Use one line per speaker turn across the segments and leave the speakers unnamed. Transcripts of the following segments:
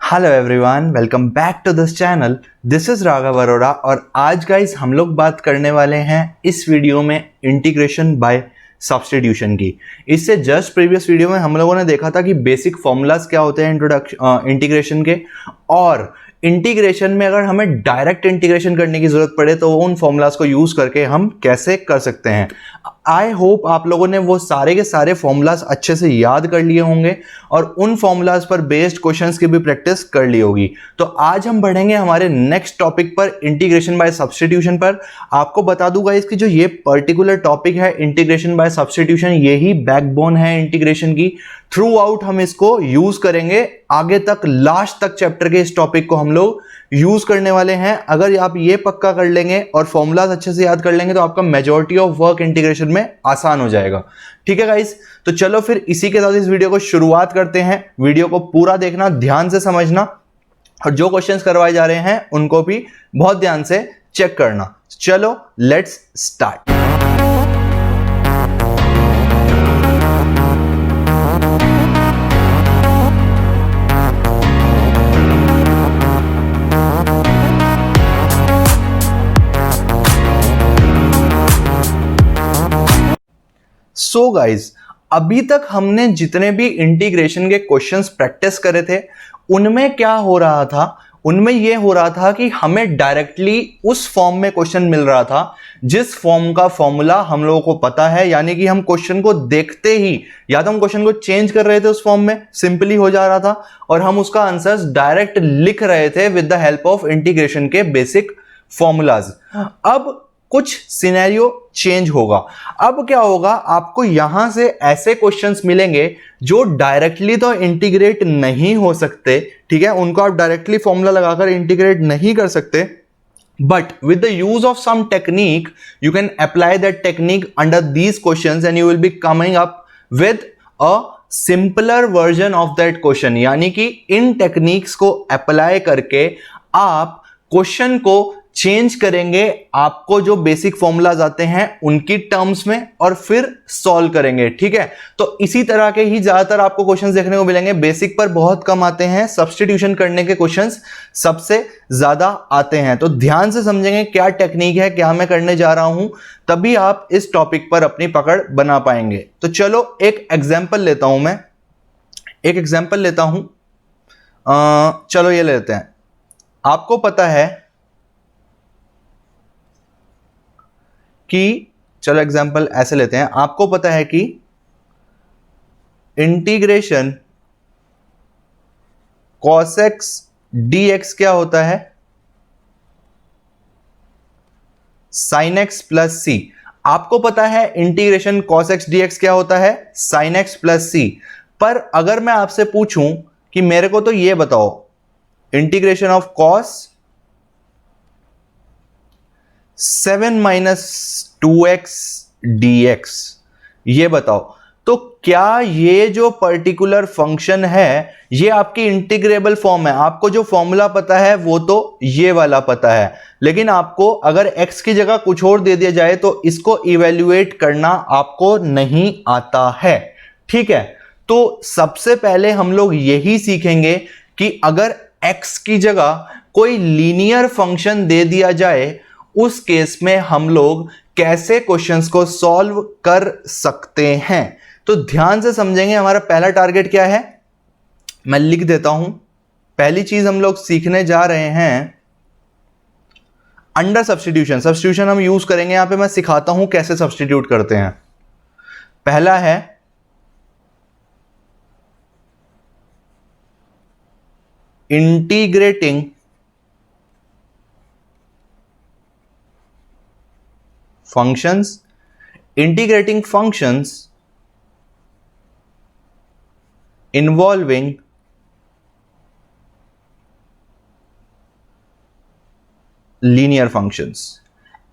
Hello everyone, welcome back to this channel. This is Raghav Arora और आज guys हम लोग बात करने वाले हैं इस वीडियो में इंटीग्रेशन बाय सब्स्टिट्यूशन की। इससे जस्ट प्रीवियस वीडियो में हम लोगों ने देखा था कि बेसिक फॉर्मूलाज क्या होते हैं इंटीग्रेशन के, और इंटीग्रेशन में अगर हमें डायरेक्ट इंटीग्रेशन करने की जरूरत पड़े तो उन फॉर्मूलाज को यूज करके हम कैसे कर सकते हैं। आई होप आप लोगों ने वो सारे के सारे फॉर्मूलाज अच्छे से याद कर लिए होंगे और उन फॉर्मूलाज पर बेस्ड क्वेश्चंस की भी प्रैक्टिस कर ली होगी। तो आज हम बढ़ेंगे हमारे नेक्स्ट टॉपिक पर, इंटीग्रेशन बाय सब्स्टिट्यूशन पर। आपको बता दूंगा इसकी जो ये पर्टिकुलर टॉपिक है इंटीग्रेशन बाय सब्स्टिट्यूशन, यही बैकबोन है इंटीग्रेशन की। थ्रू आउट हम इसको यूज करेंगे, आगे तक लास्ट तक चैप्टर के इस टॉपिक को हम लोग यूज करने वाले हैं। अगर आप ये पक्का कर लेंगे और फॉर्मूलाज अच्छे से याद कर लेंगे तो आपका मेजॉरिटी ऑफ वर्क इंटीग्रेशन में आसान हो जाएगा। ठीक है गाइस, तो चलो फिर इसी के साथ इस वीडियो को शुरुआत करते हैं। वीडियो को पूरा देखना, ध्यान से समझना और जो क्वेश्चंस करवाए जा रहे हैं उनको भी बहुत ध्यान से चेक करना। चलो लेट्स स्टार्ट। सो गाइज, अभी तक हमने जितने भी इंटीग्रेशन के क्वेश्चंस प्रैक्टिस करे थे उनमें क्या हो रहा था, उनमें यह हो रहा था कि हमें डायरेक्टली उस फॉर्म में क्वेश्चन मिल रहा था जिस फॉर्म का फॉर्मूला हम लोगों को पता है। यानी कि हम क्वेश्चन को देखते ही या तो हम क्वेश्चन को चेंज कर रहे थे, उस फॉर्म में सिंपली हो जा रहा था और हम उसका आंसर्स डायरेक्ट लिख रहे थे with the help of integration के बेसिक फॉर्मूलाज। अब कुछ सिनेरियो चेंज होगा। अब क्या होगा, आपको यहां से ऐसे क्वेश्चंस मिलेंगे जो डायरेक्टली तो इंटीग्रेट नहीं हो सकते, ठीक है, उनको आप डायरेक्टली फॉर्मूला लगाकर इंटीग्रेट नहीं कर सकते, but with the use of some technique you can apply that technique under these questions and you will be coming up with a simpler version of that question. यानी कि इन techniques को apply करके आप question को change करेंगे, आपको जो basic formulas आते हैं उनकी टर्म्स में, और फिर सॉल्व करेंगे। ठीक है, तो इसी तरह के ही ज्यादातर आपको क्वेश्चंस देखने को मिलेंगे। बेसिक पर बहुत कम आते हैं, सब्स्टिट्यूशन करने के क्वेश्चंस सबसे ज्यादा आते हैं। तो ध्यान से समझेंगे क्या टेक्निक है, क्या मैं करने जा रहा हूं, तभी आप इस टॉपिक पर अपनी पकड़ बना पाएंगे। तो चलो एक एग्जाम्पल लेता हूं, मैं एक एग्जाम्पल लेता हूं। चलो ये लेते हैं। आपको पता है कि, चलो एग्जांपल ऐसे लेते हैं, आपको पता है कि इंटीग्रेशन cos x dx क्या होता है, sin x प्लस सी। आपको पता है इंटीग्रेशन cos x dx क्या होता है, sin x प्लस सी। पर अगर मैं आपसे पूछूं कि मेरे को तो ये बताओ, integration of cos 7 minus 2x dx, ये बताओ, तो क्या ये जो पर्टिकुलर फंक्शन है ये आपकी इंटीग्रेबल फॉर्म है। आपको जो फॉर्मूला पता है वो तो ये वाला पता है, लेकिन आपको अगर x की जगह कुछ और दे दिया जाए तो इसको इवेल्युएट करना आपको नहीं आता है। ठीक है, तो सबसे पहले हम लोग यही सीखेंगे कि अगर x की जगह कोई लीनियर फंक्शन दे दिया जाए उस केस में हम लोग कैसे क्वेश्चंस को सॉल्व कर सकते हैं। तो ध्यान से समझेंगे। हमारा पहला टारगेट क्या है, मैं लिख देता हूं। पहली चीज हम लोग सीखने जा रहे हैं अंडर सब्स्टिट्यूशन। सब्स्टिट्यूशन हम यूज करेंगे, यहां पे मैं सिखाता हूं कैसे सब्स्टिट्यूट करते हैं। पहला है integrating functions, integrating functions involving linear functions।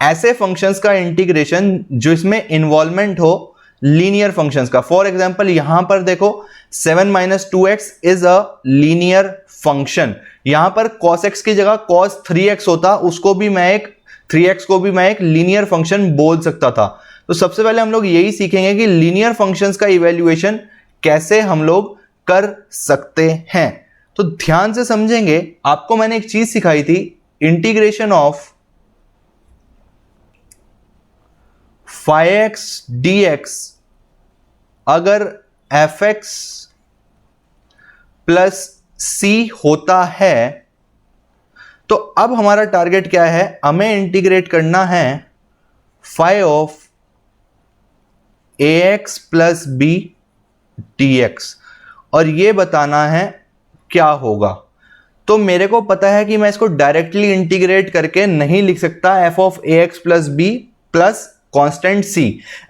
ऐसे functions का इंटीग्रेशन जो इसमें इन्वॉल्वमेंट हो लीनियर फंक्शंस का। फॉर एग्जाम्पल यहां पर देखो 7 minus 2x is a linear function. यहां पर cos x की जगह cos 3x होता, उसको भी मैं एक 3x को भी मैं एक लीनियर फंक्शन बोल सकता था। तो सबसे पहले हम लोग यही सीखेंगे कि लीनियर फंक्शंस का इवैल्यूएशन कैसे हम लोग कर सकते हैं। तो ध्यान से समझेंगे, आपको मैंने एक चीज सिखाई थी, integration of phi x dx अगर fx प्लस c होता है तो अब हमारा टारगेट क्या है, हमें इंटीग्रेट करना है phi of ax plus b dx और ये बताना है क्या होगा। तो मेरे को पता है कि मैं इसको डायरेक्टली इंटीग्रेट करके नहीं लिख सकता f of ax plus b plus constant c।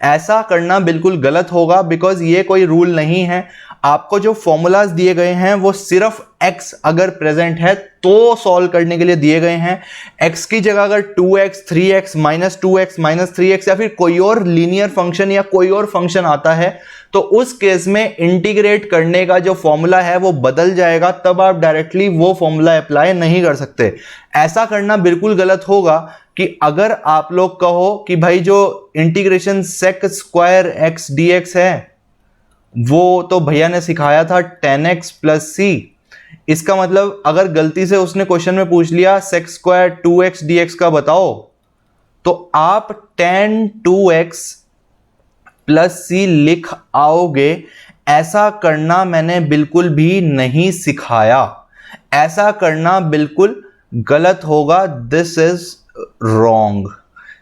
ऐसा करना बिल्कुल गलत होगा, बिकॉज ये कोई रूल नहीं है। आपको जो फॉर्मूलाज दिए गए हैं वो सिर्फ x अगर प्रेजेंट है तो सॉल्व करने के लिए दिए गए हैं। x की जगह अगर 2x, 3x, minus 2x, minus 3x या फिर कोई और लीनियर फंक्शन या कोई और फंक्शन आता है तो उस केस में इंटीग्रेट करने का जो फॉर्मूला है वो बदल जाएगा, तब आप डायरेक्टली वो फॉर्मूला अप्लाई नहीं कर सकते। ऐसा करना बिल्कुल गलत होगा कि अगर आप लोग कहो कि भाई जो integration sec square x dx है वो तो भैया ने सिखाया था 10x प्लस c, इसका मतलब अगर गलती से उसने क्वेश्चन में पूछ लिया sec स्क्वायर 2x dx का बताओ, तो आप tan 2x प्लस c लिख आओगे। ऐसा करना मैंने बिल्कुल भी नहीं सिखाया, ऐसा करना बिल्कुल गलत होगा। This is wrong.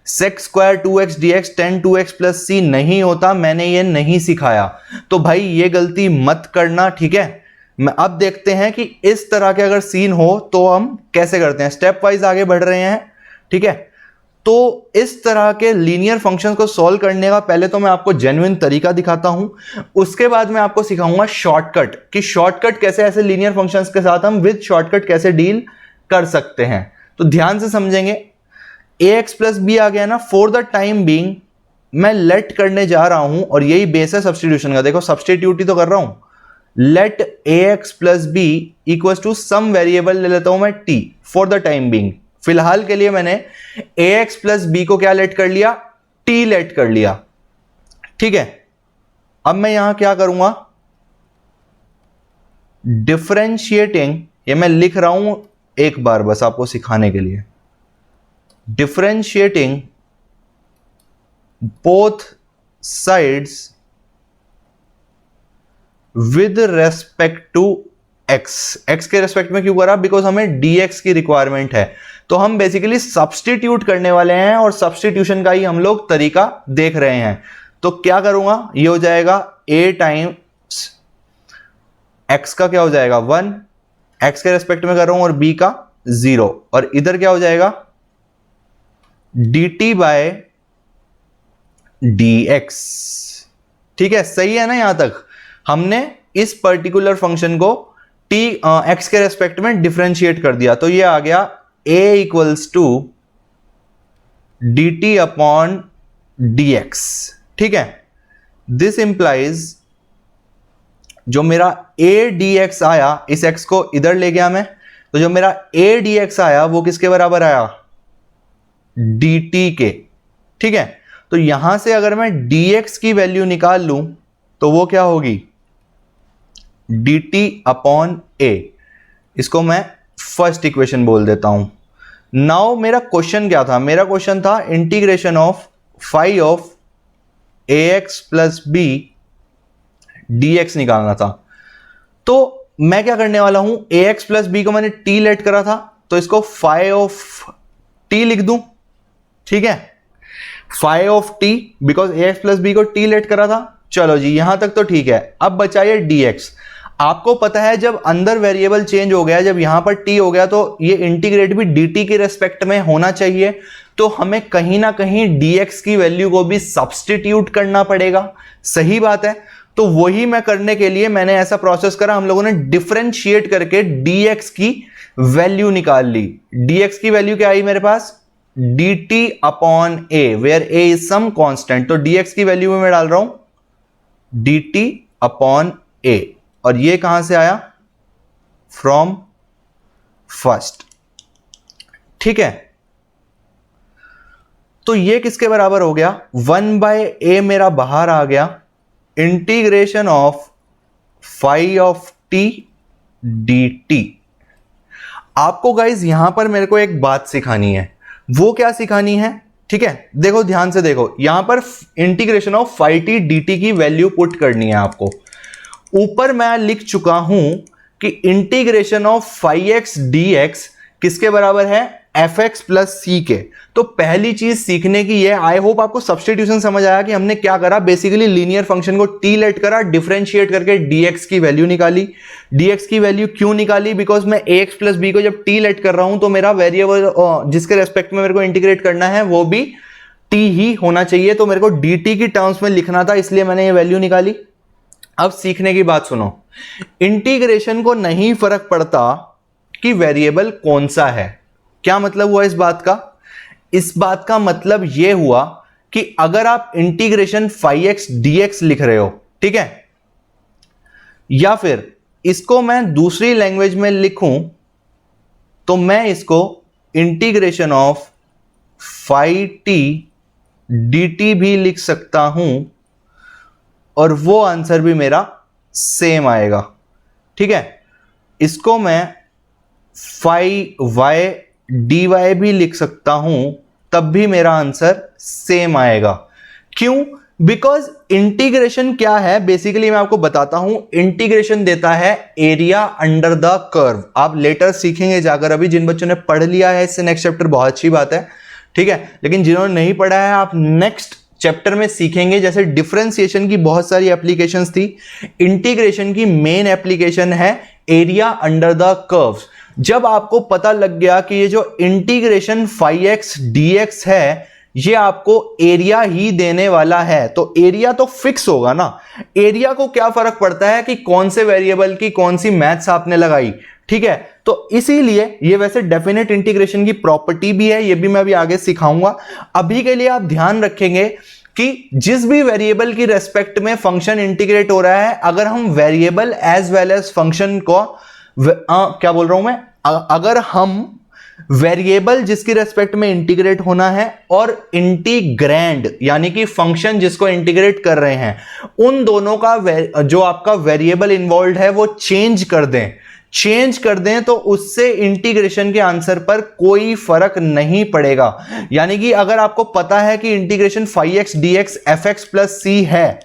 sec square 2x dx tan 2x plus c नहीं होता, मैंने ये नहीं सिखाया। तो भाई ये गलती मत करना, ठीक है। मैं अब देखते हैं कि इस तरह के अगर सीन हो तो हम कैसे करते हैं, स्टेप वाइज आगे बढ़ रहे हैं, ठीक है। तो इस तरह के लीनियर फंक्शन को सॉल्व करने का पहले तो मैं आपको जेन्युइन तरीका दिखाता हूं, उसके बाद मैं आपको सिखाऊंगा शॉर्टकट, कि शॉर्टकट कैसे ऐसे लीनियर फंक्शंस के साथ हम विद शॉर्टकट कैसे डील कर सकते हैं। तो ध्यान से समझेंगे, ax प्लस बी आ गया ना, फॉर द टाइम बीइंग मैं लेट करने जा रहा हूं और यही बेस है सब्स्टिट्यूशन का। देखो सब्स्टिट्यूट ही तो कर रहा हूं। Let ax plus b equal to some variable ले लेता हूं मैं t for the time being. फिलहाल के लिए मैंने ax प्लस बी को क्या लेट कर लिया, t लेट कर लिया, ठीक है। अब मैं यहां क्या करूंगा, डिफरेंशिएटिंग, ये मैं लिख रहा हूं एक बार बस आपको सिखाने के लिए, differentiating both sides with respect to x के रेस्पेक्ट में क्यों करा, बिकॉज हमें dx की रिक्वायरमेंट है। तो हम बेसिकली सब्स्टिट्यूट करने वाले हैं और सब्स्टिट्यूशन का ही हम लोग तरीका देख रहे हैं। तो क्या करूंगा, ये हो जाएगा a टाइम्स x का क्या हो जाएगा 1, x के रेस्पेक्ट में कर रहा हूं, और b का 0, और इधर क्या हो जाएगा dt बाय dx, ठीक है। सही है ना, यहां तक हमने इस पर्टिकुलर फंक्शन को x के रेस्पेक्ट में डिफरेंशिएट कर दिया। तो ये आ गया a equals to dt upon dx, ठीक है। दिस इंप्लाइज जो मेरा a dx आया, इस x को इधर ले गया मैं, तो जो मेरा a dx आया वो किसके बराबर आया, dt के, ठीक है। तो यहां से अगर मैं dx की वैल्यू निकाल लूं तो वो क्या होगी, dt अपॉन a। इसको मैं फर्स्ट इक्वेशन बोल देता हूं। नाउ मेरा क्वेश्चन क्या था, मेरा क्वेश्चन था integration of phi of ax plus b dx निकालना था। तो मैं क्या करने वाला हूं, ax प्लस b को मैंने t लेट करा था, तो इसको phi ऑफ t लिख दूं, ठीक है। phi of t, because ax plus b को t लेट करा था। चलो जी, यहां तक तो ठीक है। अब बचा ये dx। आपको पता है जब अंदर वेरिएबल चेंज हो गया, जब यहां पर t हो गया, तो ये इंटीग्रेट भी dt के रेस्पेक्ट में होना चाहिए। तो हमें कहीं ना कहीं dx की वैल्यू को भी सब्स्टिट्यूट करना पड़ेगा, सही बात है। तो वही मैं करने के लिए मैंने ऐसा प्रोसेस करा, हम लोगों ने डिफरेंशिएट करके dx की वैल्यू निकाल ली। dx की वैल्यू क्या आई मेरे पास, dt upon a, where a is some constant. तो dx की वैल्यू में मैं डाल रहा हूं dt अपॉन a, और ये कहां से आया, फ्रॉम फर्स्ट, ठीक है। तो ये किसके बराबर हो गया, 1 बाय a मेरा बाहर आ गया, integration of phi of t dt। आपको गाइज यहां पर मेरे को एक बात सिखानी है, वो क्या सिखानी है, ठीक है, देखो ध्यान से देखो, यहां पर integration of phi t d t की वैल्यू पुट करनी है आपको। ऊपर मैं लिख चुका हूं कि integration of phi x d x किसके बराबर है, एफ एक्स प्लस सी के। तो पहली चीज सीखने की है, आई होप आपको सब्स्टिट्यूशन समझ आया कि हमने क्या करा, बेसिकली लीनियर फंक्शन को टी लेट करा, डिफरेंशिएट करके dx की वैल्यू निकाली। dx की वैल्यू क्यों निकाली, बिकॉज मैं ax प्लस बी को जब टी लेट कर रहा हूं तो मेरा वेरिएबल जिसके रेस्पेक्ट में मेरे को इंटीग्रेट करना है वो भी t ही होना चाहिए, तो मेरे को dt की टर्म्स में लिखना था, इसलिए मैंने ये वैल्यू निकाली। अब सीखने की बात सुनो, इंटीग्रेशन को नहीं फर्क पड़ता कि वेरिएबल कौन सा है। क्या मतलब हुआ इस बात का, इस बात का मतलब यह हुआ कि अगर आप integration phi x d x लिख रहे हो, ठीक है, या फिर इसको मैं दूसरी लैंग्वेज में लिखूं तो मैं इसको integration of phi t d t भी लिख सकता हूं और वो आंसर भी मेरा सेम आएगा, ठीक है। इसको मैं फाई वाई डी वाई भी लिख सकता हूं, तब भी मेरा आंसर सेम आएगा। क्यों, बिकॉज इंटीग्रेशन क्या है, बेसिकली मैं आपको बताता हूं, इंटीग्रेशन देता है एरिया अंडर द कर्व। आप लेटर सीखेंगे जाकर, अभी जिन बच्चों ने पढ़ लिया है इससे नेक्स्ट चैप्टर बहुत अच्छी बात है, ठीक है, लेकिन जिन्होंने नहीं पढ़ा है आप नेक्स्ट चैप्टर में सीखेंगे। जैसे डिफरेंशिएशन की बहुत सारी एप्लीकेशंस थी, इंटीग्रेशन की मेन एप्लीकेशन है एरिया अंडर द कर्व्स। जब आपको पता लग गया कि ये जो integration phi x d x है ये आपको एरिया ही देने वाला है, तो एरिया तो फिक्स होगा ना। एरिया को क्या फर्क पड़ता है कि कौन से वेरिएबल की कौन सी मैथ्स आपने लगाई, ठीक है। तो इसीलिए ये वैसे डेफिनेट इंटीग्रेशन की प्रॉपर्टी भी है, ये भी मैं अभी आगे सिखाऊंगा। अभी के लिए आप ध्यान रखेंगे कि जिस भी वेरिएबल की रेस्पेक्ट में फंक्शन इंटीग्रेट हो रहा है, अगर हम variable as well as function को क्या बोल रहा हूं मैं, अगर हम वेरिएबल जिसकी रेस्पेक्ट में इंटीग्रेट होना है और इंटीग्रैंड यानी कि फंक्शन जिसको इंटीग्रेट कर रहे हैं, उन दोनों का जो आपका वेरिएबल इन्वॉल्व है वो चेंज कर दें तो उससे इंटीग्रेशन के आंसर पर कोई फर्क नहीं पड़ेगा। यानी कि अगर आपको पता है कि integration phi x d x F x plus C है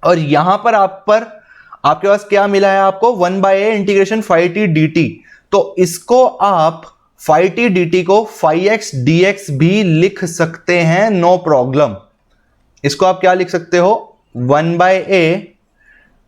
और यहां पर आपके पास क्या मिला है, आपको 1/a integration phi t d t, तो इसको आप फाई टी डी टी को फाई एक्स डी एक्स भी लिख सकते हैं, नो प्रॉब्लम। इसको आप क्या लिख सकते हो, 1/a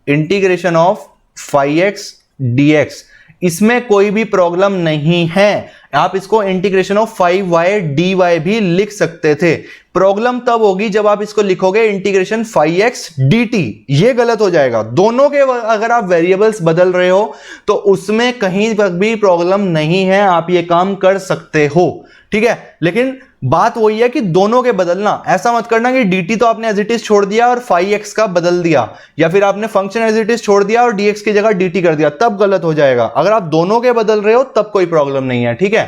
integration of phi x d x, इसमें कोई भी प्रॉब्लम नहीं है। आप इसको integration of phi y d y भी लिख सकते थे। प्रॉब्लम तब होगी जब आप इसको लिखोगे integration phi x d t, ये गलत हो जाएगा। दोनों के अगर आप वेरिएबल्स बदल रहे हो तो उसमें कहीं पर भी प्रॉब्लम नहीं है, आप ये काम कर सकते हो, ठीक है। लेकिन बात वही है कि दोनों के बदलना, ऐसा मत करना कि dt तो आपने एज इट इज छोड़ दिया और फाई एक्स का बदल दिया, या फिर आपने फंक्शन एज इट इज छोड़ दिया और dx की जगह dt कर दिया, तब गलत हो जाएगा। अगर आप दोनों के बदल रहे हो तब कोई प्रॉब्लम नहीं है, ठीक है।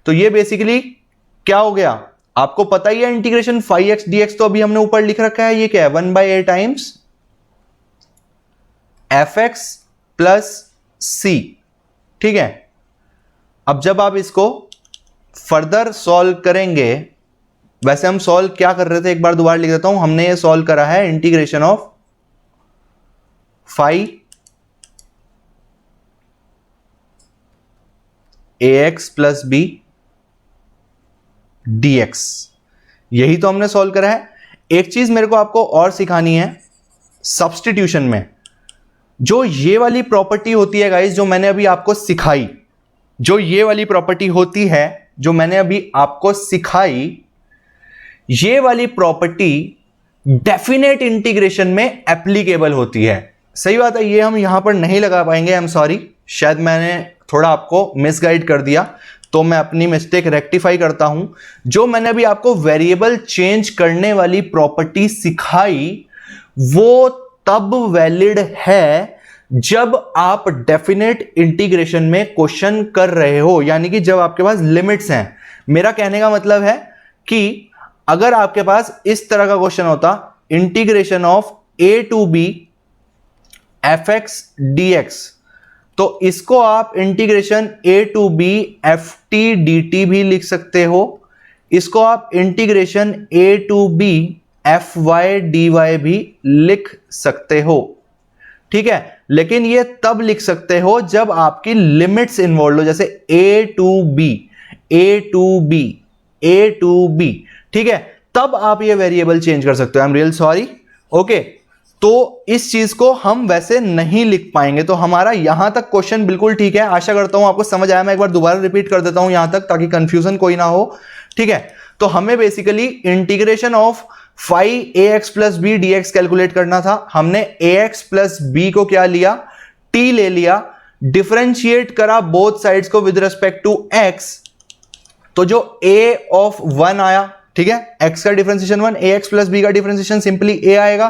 तो ये बेसिकली क्या हो गया, आपको पता ही है integration phi x d x तो अभी हमने ऊपर लिख रखा है, ये क्या है 1/a times F x plus C, ठीक है। अब जब आप इसको फर्दर सॉल्व करेंगे, वैसे हम सॉल्व क्या कर रहे थे एक बार दोबारा लिख देता हूं, हमने ये सॉल्व करा है integration of phi a x plus b d x, यही तो हमने सॉल्व करा है। एक चीज मेरे को आपको और सिखानी है, सब्स्टिट्यूशन में जो ये वाली प्रॉपर्टी होती है गाइस, जो मैंने अभी आपको सिखाई, जो ये वाली प्रॉपर्टी होती है जो मैंने अभी आपको सिखाई, ये वाली प्रॉपर्टी डेफिनेट इंटीग्रेशन में एप्लीकेबल होती है। सही बात है, ये हम यहां पर नहीं लगा पाएंगे, आई एम सॉरी, शायद मैंने थोड़ा आपको मिसगाइड कर दिया, तो मैं अपनी मिस्टेक रेक्टिफाई करता हूं। जो मैंने अभी आपको वेरिएबल चेंज करने वाली प्रॉपर्टी सिखाई वो तब वैलिड है जब आप डेफिनेट इंटीग्रेशन में क्वेश्चन कर रहे हो, यानी कि जब आपके पास लिमिट्स हैं। मेरा कहने का मतलब है कि अगर आपके पास इस तरह का क्वेश्चन होता, integration of a to b f x d x, तो इसको आप integration a to b f t d t भी लिख सकते हो, इसको आप integration a to b f y d y भी लिख सकते हो, ठीक है। लेकिन ये तब लिख सकते हो जब आपकी लिमिट्स इन्वॉल्व हो, जैसे A to B, A to B, A to B, ठीक है, तब आप ये वेरिएबल चेंज कर सकते हो। I am real sorry, okay. तो इस चीज को हम वैसे नहीं लिख पाएंगे। तो हमारा यहां तक क्वेश्चन बिल्कुल ठीक है, आशा करता हूं आपको समझ आया। मैं एक बार दोबारा रिपीट कर देता हूं यहां तक, ताकि कंफ्यूजन कोई ना हो, ठीक है। तो हमें basically integration of five a x plus b d x calculate करना था। हमने ए एक्स प्लस बी को क्या लिया, टी ले लिया, डिफरेंशिएट करा बोथ साइड्स को विद रिस्पेक्ट टू एक्स, तो जो ए ऑफ 1 आया, ठीक है, x का differentiation 1, a x plus b का डिफरेंशिएशन सिंपली a आएगा,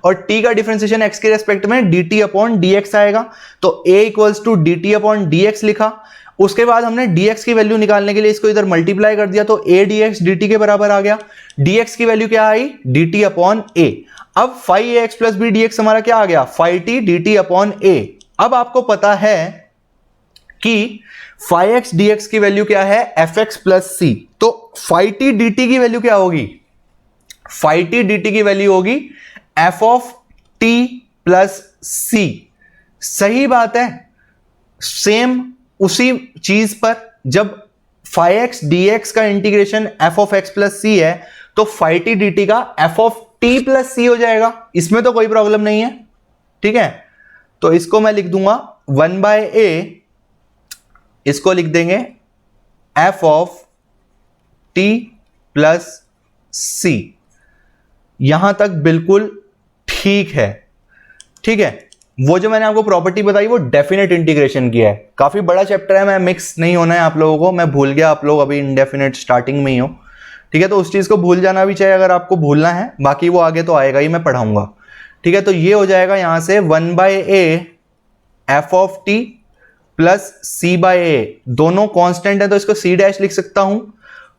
और t का डिफरेंशिएशन x के रेस्पेक्ट में dt अपॉन dx आएगा। तो a equals to dt upon dx लिखा। उसके बाद हमने dx की वैल्यू निकालने के लिए इसको इधर मल्टीप्लाई कर दिया, तो a dx dt के बराबर आ गया। dx की वैल्यू क्या आई, dt अपॉन a। अब 5ax प्लस बी dx हमारा क्या आ गया, 5t dt अपॉन a। अब आपको पता है कि 5x dx की वैल्यू क्या है, fx प्लस c। तो 5t dt की वैल्यू क्या होगी, 5t dt की वैल्यू होगी f of t plus c। सही बात है, सेम उसी चीज पर जब 5x dx का integration f of x plus c है, तो 5t dt का f of t plus c हो जाएगा। इसमें तो कोई प्रॉब्लम नहीं है, ठीक है। तो इसको मैं लिख दूंगा 1/a, इसको लिख देंगे f of t plus c। यहां तक बिल्कुल ठीक है, ठीक है। वो जो मैंने आपको प्रॉपर्टी बताई वो डेफिनेट इंटीग्रेशन की है, काफी बड़ा चैप्टर है, मैं मिक्स नहीं होना है आप लोगों को, मैं भूल गया, आप लोग अभी इंडेफिनेट स्टार्टिंग में ही हो, ठीक है। तो उस चीज को भूल जाना भी चाहिए अगर आपको भूलना है, बाकी वो आगे तो आएगा ही, मैं पढ़ाऊंगा, ठीक है। तो ये हो जाएगा यहां से 1/a f of t plus c by a, दोनों कांस्टेंट है तो इसको c डैश लिख सकता हूं।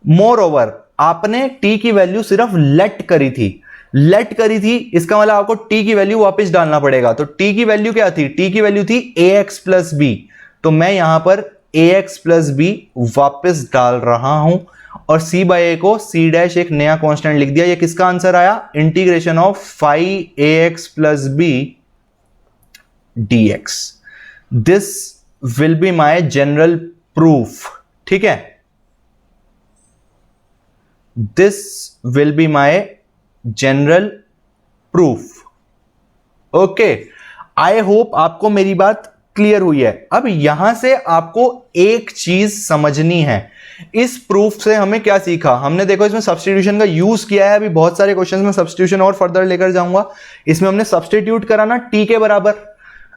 मोर ओवर आपने t की वैल्यू सिर्फ लेट करी थी, लेट करी थी, इसका मतलब आपको t की वैल्यू वापस डालना पड़ेगा। तो t की वैल्यू क्या थी, t की वैल्यू थी ax प्लस b, तो मैं यहां पर ax प्लस b वापस डाल रहा हूं, और c बाय a को c डैश एक नया कांस्टेंट लिख दिया। ये किसका आंसर आया, integration of 5ax plus b dx। This will be my general proof, ठीक है, this will be my general proof, okay. I hope आपको मेरी बात क्लियर हुई है। अब यहां से आपको एक चीज समझनी है, इस प्रूफ से हमें क्या सीखा हमने, देखो इसमें सब्स्टिट्यूशन का यूज किया है। अभी बहुत सारे क्वेश्चंस में सब्स्टिट्यूशन और फर्दर लेकर जाऊंगा। इसमें हमने सब्स्टिट्यूट करा ना t के बराबर।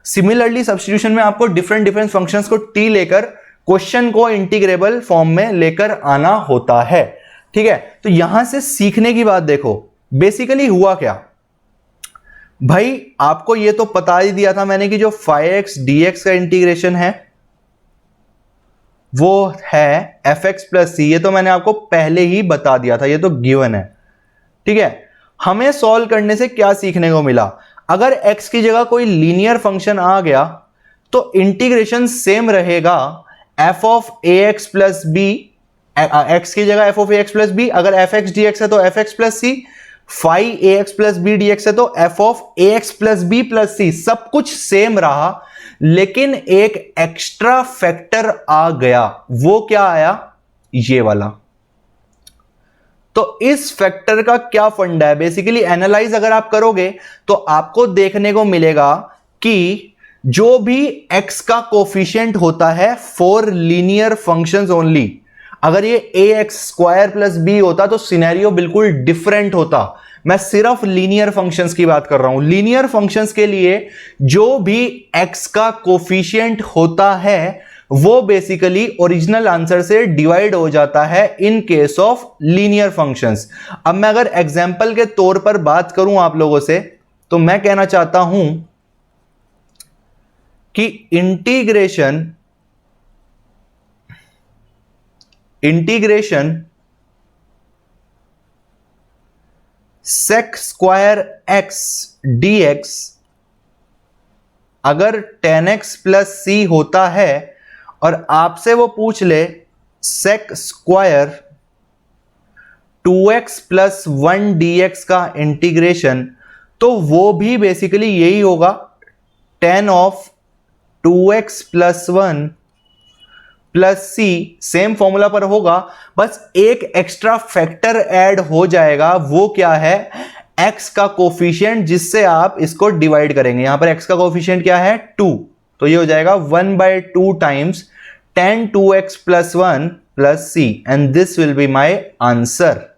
सिमिलरली सब्स्टिट्यूशन में आपको डिफरेंट फंक्शंस को t लेकर क्वेश्चन को इंटीग्रेबल फॉर्म में लेकर आना होता है, ठीक है। तो यहां से सीखने की बात देखो, बेसिकली हुआ क्या भाई, आपको ये तो बता ही दिया था मैंने कि जो 5x dx का इंटीग्रेशन है वो है fx प्लस c, ये तो मैंने आपको पहले ही बता दिया था, ये तो गिवन है, ठीक है। हमें सॉल्व करने से क्या सीखने को मिला, अगर x की जगह कोई लीनियर फंक्शन आ गया तो इंटीग्रेशन सेम रहेगा, f of ax plus b, x की जगह f of ax plus b, अगर fx dx है तो fx plus c, 5ax plus b dx है तो f of ax plus b plus c, सब कुछ सेम रहा, लेकिन एक एक्स्ट्रा फैक्टर आ गया। वो क्या आया, ये वाला। तो इस फैक्टर का क्या फंडा है, बेसिकली एनालाइज अगर आप करोगे तो आपको देखने को मिलेगा कि जो भी x का कोफिशिएंट होता है फॉर लीनियर फंक्शंस ओनली, अगर ये ax स्क्वायर प्लस b होता तो सिनेरियो बिल्कुल डिफरेंट होता। मैं सिर्फ लीनियर फंक्शंस की बात कर रहा हूं। लीनियर फंक्शंस के लिए जो भी x का कोफिशिएंट होता है वो बेसिकली ओरिजिनल आंसर से डिवाइड हो जाता है in case of linear functions. अब मैं अगर एग्जांपल के तौर पर बात करूं आप लोगों से, तो मैं कहना चाहता हूं कि integration sec square x dx अगर 10x प्लस सी होता है और आपसे वो पूछ ले sec square 2x plus 1 dx का इंटीग्रेशन, तो वो भी बेसिकली यही होगा 10 of 2x plus 1 plus c, same formula पर होगा, बस एक एक्स्ट्रा फैक्टर ऐड हो जाएगा। वो क्या है? x का कोफिशिएंट, जिससे आप इसको डिवाइड करेंगे। यहां पर x का कोफिशिएंट क्या है? 2, तो ये हो जाएगा 1/2 times 10 2x plus 1 plus c, and this will be my answer.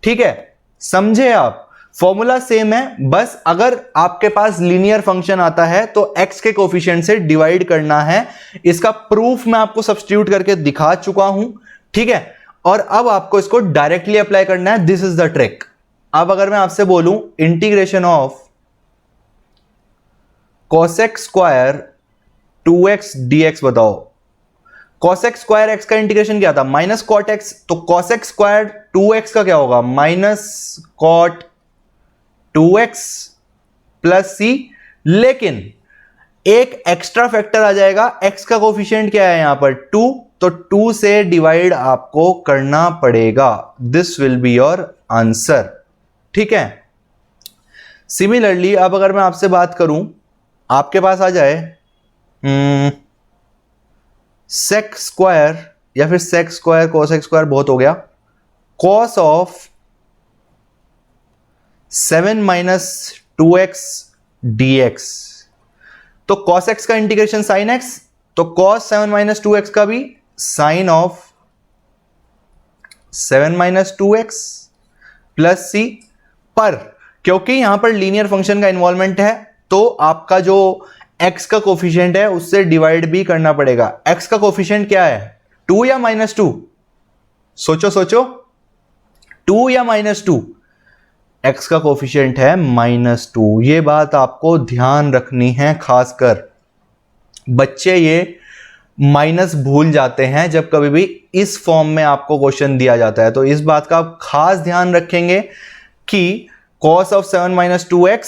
ठीक है, समझे आप? फॉर्मूला सेम है, बस अगर आपके पास लीनियर फंक्शन आता है तो x के कोफिशिएंट से डिवाइड करना है। इसका प्रूफ मैं आपको सब्स्टिट्यूट करके दिखा चुका हूं। ठीक है, और अब आपको इसको डायरेक्टली अप्लाई करना है। This is the trick. अब अगर मैं आपसे बोलूं integration of cosec square 2x dx बताओ। cosec स्क्वायर x का इंटीग्रेशन क्या था? माइनस कॉट x, तो cosec स्क्वायर 2x का क्या होगा? माइनस कॉट 2x प्लस सी, लेकिन एक एक्स्ट्रा फैक्टर आ जाएगा। x का कोफिशिएंट क्या है यहां पर? 2, तो 2 से डिवाइड आपको करना पड़ेगा। This will be your answer. ठीक है, सिमिलरली अब अगर मैं आपसे बात करूं, आपके पास आ जाए सेक स्क्वायर, या फिर सेक स्क्वायर कोसेक स्क्वायर बहुत हो गया, cos of 7 minus 2x dx, तो cos x का इंटीग्रेशन sin x, तो cos 7 माइनस 2x का भी sin of 7 minus 2x plus C. पर क्योंकि यहां पर लीनियर फंक्शन का इन्वॉल्वमेंट है, तो आपका जो x का कोफिशिएंट है उससे डिवाइड भी करना पड़ेगा। x का कोफिशिएंट क्या है? 2 या -2? सोचो सोचो, 2 या -2? x का कोफिशिएंट है -2। ये बात आपको ध्यान रखनी है, खासकर बच्चे ये माइनस भूल जाते हैं जब कभी भी इस फॉर्म में आपको क्वेश्चन दिया जाता है। तो इस बात का आप खास ध्यान रखेंगे कि cos of 7 minus 2x,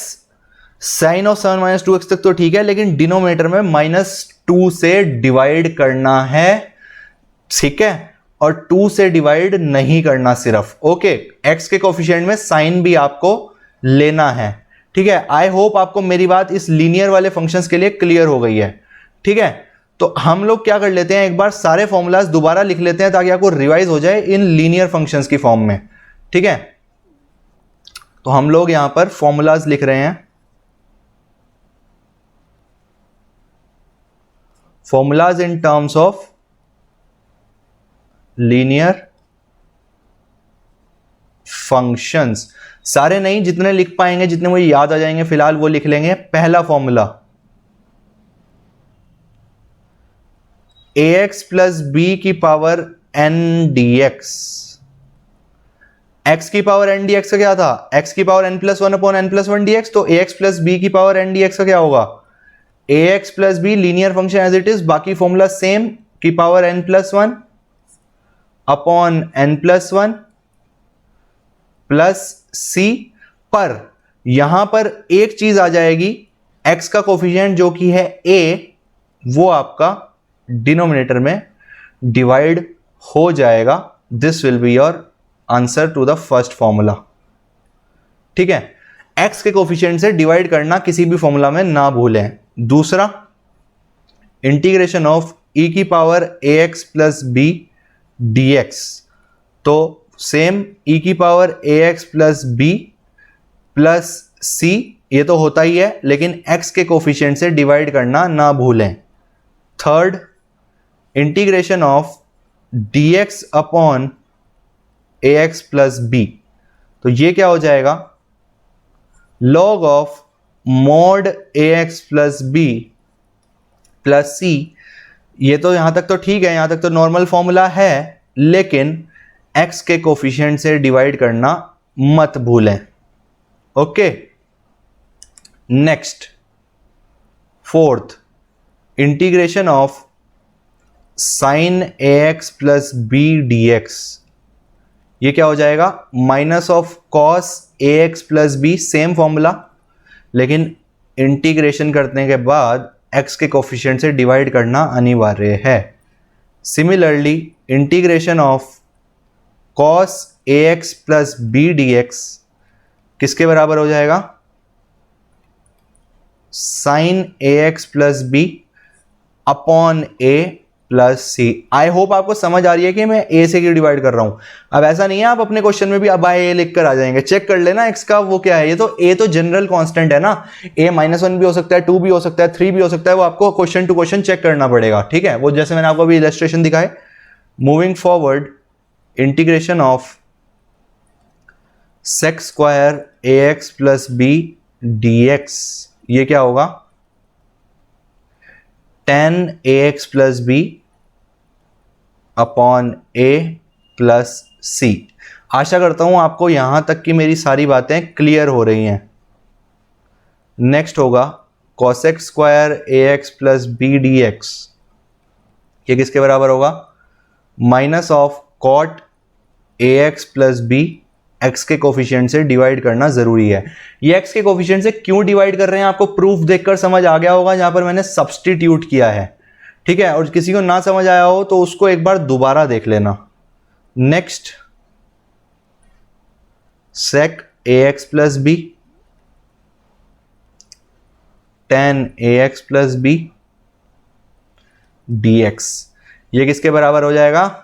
sine of 7 minus 2x तक तो ठीक है, लेकिन डिनोमिनेटर में -2 से डिवाइड करना है। ठीक है, और 2 से डिवाइड नहीं करना सिर्फ। ओके, x के कोफिशिएंट में साइन भी आपको लेना है। ठीक है, आई होप आपको मेरी बात इस लीनियर वाले फंक्शंस के लिए क्लियर हो गई है। ठीक है, तो हम लोग क्या कर लेते हैं, एक बार सारे फॉर्मूलाज दोबारा लिख लेते हैं ताकि आपको रिवाइज हो जाए इन लीनियर फंक्शंस की फॉर्म में। ठीक है, तो हम लोग यहां पर फॉर्मूलाज लिख रहे हैं। Formulas in terms of linear functions, सारे नहीं, जितने लिख पाएंगे, जितने मुझे याद आ जाएंगे फिलहाल वो लिख लेंगे। पहला फॉर्मूला ax प्लस बी की पावर n dx। x की पावर n dx का क्या था? x की power n plus 1 upon n plus 1 dx, तो ax प्लस बी की पावर n dx का क्या होगा? ax plus B, linear function as it is, बाकी फॉर्मूला सेम, की power n plus 1 upon n plus 1 plus C. पर यहां पर एक चीज आ जाएगी, x का कोफिशिएंट जो कि है a, वो आपका डिनोमिनेटर में डिवाइड हो जाएगा। This will be your answer to the first formula. ठीक है, x के कोफिशिएंट से डिवाइड करना किसी भी फॉर्मूला में ना भूलें। दूसरा, इंटीग्रेशन ऑफ e की power ax plus B dx, तो सेम e की power ax plus B plus C, ये तो होता ही है, लेकिन x के कोफिशिएंट से डिवाइड करना ना भूलें। Third, integration of dx upon ax plus B, तो ये क्या हो जाएगा? log of mod ax plus B plus C. ये तो यहां तक तो ठीक है, यहां तक तो नॉर्मल फॉर्मूला है, लेकिन x के कोफिशिएंट से डिवाइड करना मत भूलें। Okay, next, fourth, integration of sine ax plus B dx, ये क्या हो जाएगा? Minus of cos ax plus b, same formula, लेकिन इंटीग्रेशन करने के बाद x के कोफिशिएंट से डिवाइड करना अनिवार्य है। Similarly integration of cos ax plus b d x किसके बराबर हो जाएगा? sin ax plus B upon a plus c. I hope आपको समझ आ रही है कि मैं a से क्यों डिवाइड कर रहा हूं। अब ऐसा नहीं है आप अपने क्वेश्चन में भी अब बाय a लिख कर आ जाएंगे, चेक कर लेना x का वो क्या है। ये तो a तो जनरल कांस्टेंट है ना, a -1 भी हो सकता है, 2 भी हो सकता है, 3 भी हो सकता है, वो आपको क्वेश्चन टू क्वेश्चन चेक करना पड़ेगा, ठीक है। वो जैसे मैंने आपको अभी इलस्ट्रेशन दिखाए। Moving forward, integration of sec square ax plus B dx, ये क्या होगा? tan ax plus B upon a plus C. आशा करता हूं आपको यहां तक की मेरी सारी बातें क्लियर हो रही हैं। नेक्स्ट होगा cosec square ax plus b d x, ये किसके बराबर होगा? Minus of cot ax plus b, x के कोफिशिएंट से डिवाइड करना जरूरी है। ये x के कोफिशिएंट से क्यों डिवाइड कर रहे हैं आपको प्रूफ देखकर समझ आ गया होगा, जहां पर मैंने सब्स्टिट्यूट किया है, ठीक है। और किसी को ना समझ आया हो तो उसको एक बार दोबारा देख लेना। Next sec ax plus b tan ax plus B dx, ये किसके बराबर हो जाएगा?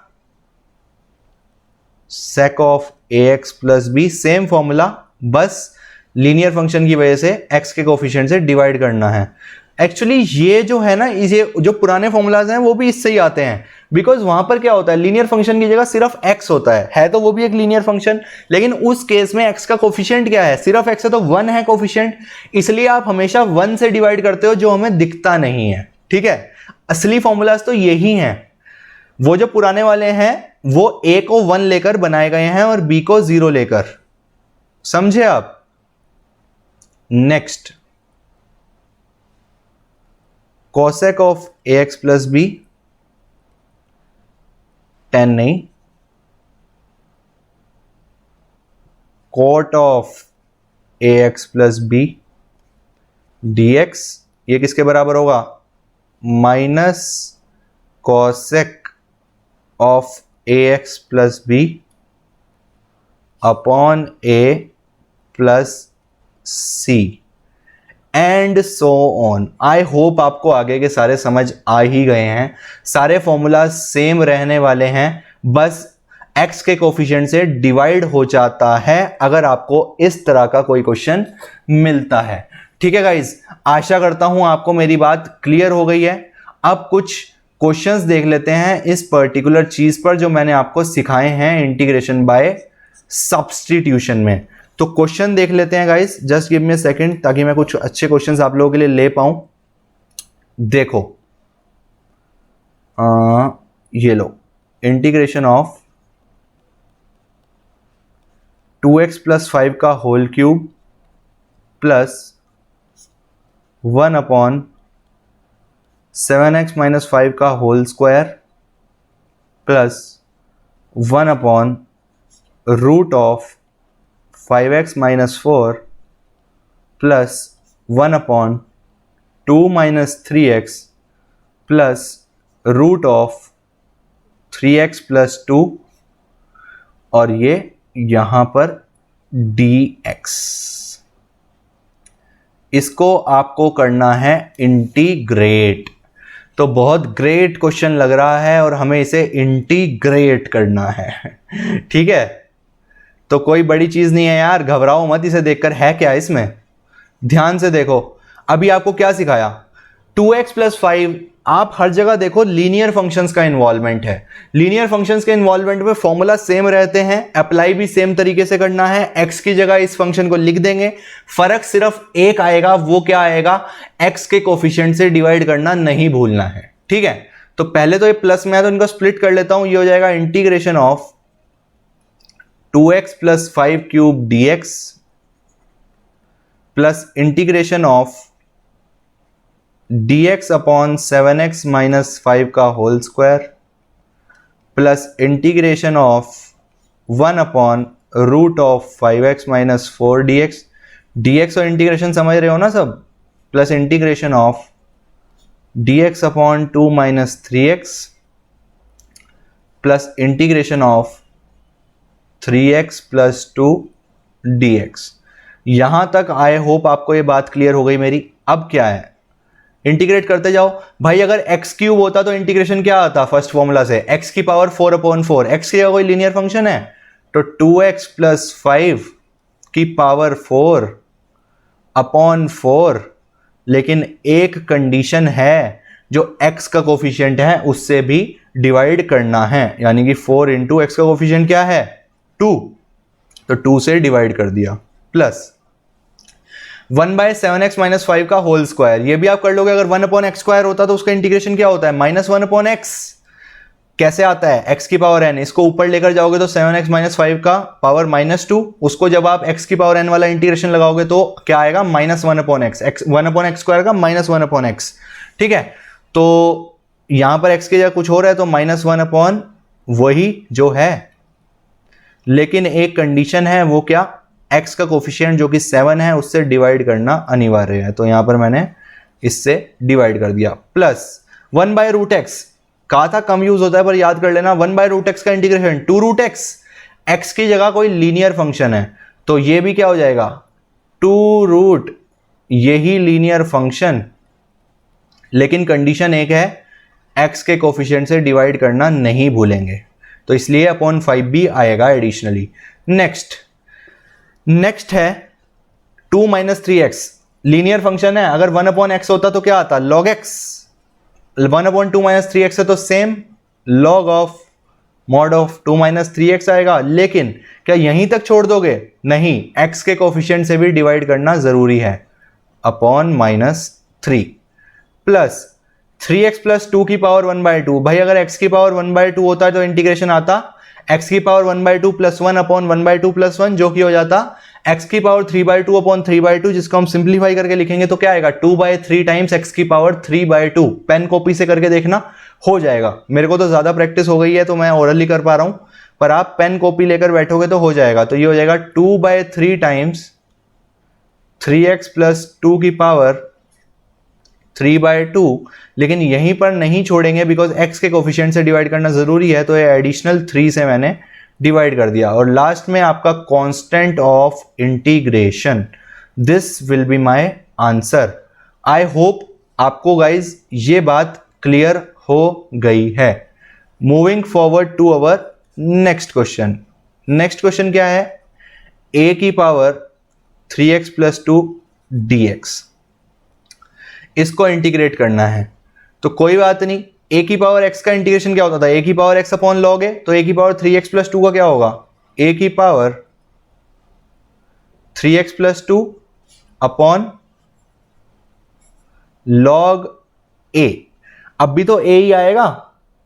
sec of ax plus b, same formula, बस लीनियर फंक्शन की वजह से x के कोफिशिएंट से डिवाइड करना है। एक्चुअली ये जो है ना, ये जो पुराने फॉर्मूलाज हैं वो भी इससे ही आते हैं, बिकॉज वहां पर क्या होता है, लीनियर फंक्शन की जगह सिर्फ x होता है तो वो भी एक लीनियर फंक्शन, लेकिन उस केस में x का कोफिशिएंट क्या है? सिर्फ x है तो 1 है कोफिशिएंट, इसलिए आप हमेशा 1 से डिवाइड करते हो जो हमें दिखता नहीं है, ठीक है। असली फॉर्मूलाज तो यही हैं, वो जो पुराने वाले हैं वो a को 1 लेकर बनाए गए हैं और b को 0 लेकर, समझे आप। Next cosec of ax plus b, tan नहीं, cot of ax plus B dx, ये किसके बराबर होगा? Minus cosec of ax plus B upon a plus c and so on. I hope आपको आगे के सारे समझ आ ही गए हैं, सारे फॉर्मूला सेम रहने वाले हैं, बस x के कोफिशिएंट से डिवाइड हो जाता है अगर आपको इस तरह का कोई क्वेश्चन मिलता है, ठीक है गाइज। आशा करता हूं आपको मेरी बात क्लियर हो गई है। अब कुछ क्वेश्चंस देख लेते हैं इस पर्टिकुलर चीज पर जो मैंने आपको सिखाए हैं इंटीग्रेशन बाय सब्स्टिट्यूशन में। तो क्वेश्चन देख लेते हैं guys, just give me a second ताकि मैं कुछ अच्छे क्वेश्चंस आप लोगों के लिए ले पाऊं। देखो ये लो, इंटीग्रेशन ऑफ 2x प्लस 5 का whole cube plus 1 upon 7x minus 5 का whole square plus 1 upon root of 5x minus 4 plus 1 upon 2 minus 3x plus root of 3x plus 2 और ये यहां पर dx। इसको आपको करना है इंटीग्रेट। तो बहुत ग्रेट क्वेश्चन लग रहा है और हमें इसे इंटीग्रेट करना है, ठीक है। तो कोई बड़ी चीज नहीं है यार, घबराओ मत इसे देखकर। है क्या इसमें, ध्यान से देखो। अभी आपको क्या सिखाया? 2x प्लस 5, आप हर जगह देखो लीनियर फंक्शंस का इन्वॉल्वमेंट है। लीनियर फंक्शंस के इन्वॉल्वमेंट में फॉर्मूला सेम रहते हैं, अप्लाई भी सेम तरीके से करना है। x की जगह इस फंक्शन को लिख देंगे, फर्क सिर्फ एक आएगा, वो क्या आएगा? x के कोफिशिएंट से डिवाइड करना नहीं भूलना है, ठीक है। तो पहले तो ये प्लस में है तो इनको स्प्लिट कर लेता हूं, ये हो जाएगा integration of 2x plus 5 cube dx plus integration of dx upon 7x minus 5 का whole square plus integration of 1 upon root of 5x minus 4 dx। dx और इंटीग्रेशन समझ रहे हो ना सब? Plus integration of dx upon 2 minus 3x plus integration of 3x plus 2 dx। यहां तक आई hope आपको ये बात क्लियर हो गई मेरी। अब क्या है, इंटीग्रेट करते जाओ भाई। अगर x क्यूब होता तो इंटीग्रेशन क्या आता फर्स्ट फॉर्मूला से, x की पावर 4 अपॉन 4। x की कोई लीनियर फंक्शन है तो 2x प्लस 5 की पावर 4 अपॉन 4। लेकिन एक कंडीशन है, जो x का कोफिशिएंट है उससे भी डिवाइड करना है, यानी कि 4 इंटू एक्स का कोफिशिएंट क्या है 2, तो 2 से डिवाइड कर दिया, प्लस 1/7x माइनस 5 का होल स्क्वायर। ये भी आप कर लोगे। अगर 1 अपॉन एक्स स्क्वायर होता तो उसका इंटीग्रेशन क्या होता है, -1 अपॉन एक्स। कैसे आता है, x की पावर n, इसको ऊपर लेकर जाओगे तो 7x माइनस 5 का पावर -2। उसको जब आप x की पावर n वाला इंटीग्रेशन लगाओगे तो क्या आएगा, -1 upon x. 1 upon x square का -1 अपॉन एक्स। ठीक है, तो यहां पर x की जगह कुछ हो रहा है तो -1 अपॉन वही जो है, लेकिन एक कंडीशन है, वो क्या, x का कोफिशिएंट जो कि 7 है उससे डिवाइड करना अनिवार्य है। तो यहां पर मैंने इससे डिवाइड कर दिया, प्लस 1/√x। कहा था कम यूज होता है पर याद कर लेना, 1/√x का इंटीग्रेशन 2√x। x की जगह कोई लीनियर फंक्शन है तो ये भी क्या हो जाएगा 2√, यही लीनियर फंक्शन, लेकिन कंडीशन एक है, x के कोफिशिएंट से डिवाइड करना नहीं भूलेंगे, तो इसलिए अपॉन 5 भी आएगा एडिशनली। नेक्स्ट है 2 माइनस 3x, लीनियर फंक्शन है। अगर 1 अपॉन एक्स होता तो क्या आता, log x। 1 upon 2 minus 3x है तो same log of mod of 2 minus 3x आएगा। लेकिन क्या यहीं तक छोड़ दोगे, नहीं, x के कोफिशिएंट से भी डिवाइड करना जरूरी है, अपॉन -3 प्लस 3x प्लस 2 की पावर 1/2। भाई अगर x की पावर 1/2 होता है तो इंटीग्रेशन आता x की पावर 1/2 प्लस 1 अपॉन 1/2 प्लस 1, जो कि हो जाता x की पावर 3/2 अपॉन 3/2, जिसको हम सिंप्लीफाई करके लिखेंगे तो क्या आएगा 2/3 टाइम्स x की पावर 3/2। पेन कॉपी से करके देखना, हो जाएगा। मेरे को तो ज्यादा प्रैक्टिस हो गई है तो मैं ओरली कर पा रहा हूं, पर आप पेन कॉपी लेकर बैठोगे तो हो जाएगा। तो ये हो जाएगा 2/3 टाइम्स 3x प्लस 2 की पावर 3/2। लेकिन यहीं पर नहीं छोड़ेंगे बिकॉज x के कोफिशिएंट से डिवाइड करना जरूरी है, तो ये एडिशनल 3 से मैंने डिवाइड कर दिया। और लास्ट में आपका constant of integration, this will be my answer. I hope आपको गाइज ये बात क्लियर हो गई है। Moving forward to our next question. Next question क्या है, a की पावर 3x प्लस 2 dx, इसको इंटीग्रेट करना है। तो कोई बात नहीं, a की पावर x का इंटीग्रेशन क्या होता था, a की पावर x अपॉन log है, तो a की पावर 3x प्लस 2 का क्या होगा, a की power 3x plus 2 upon log a। अब भी तो a ही आएगा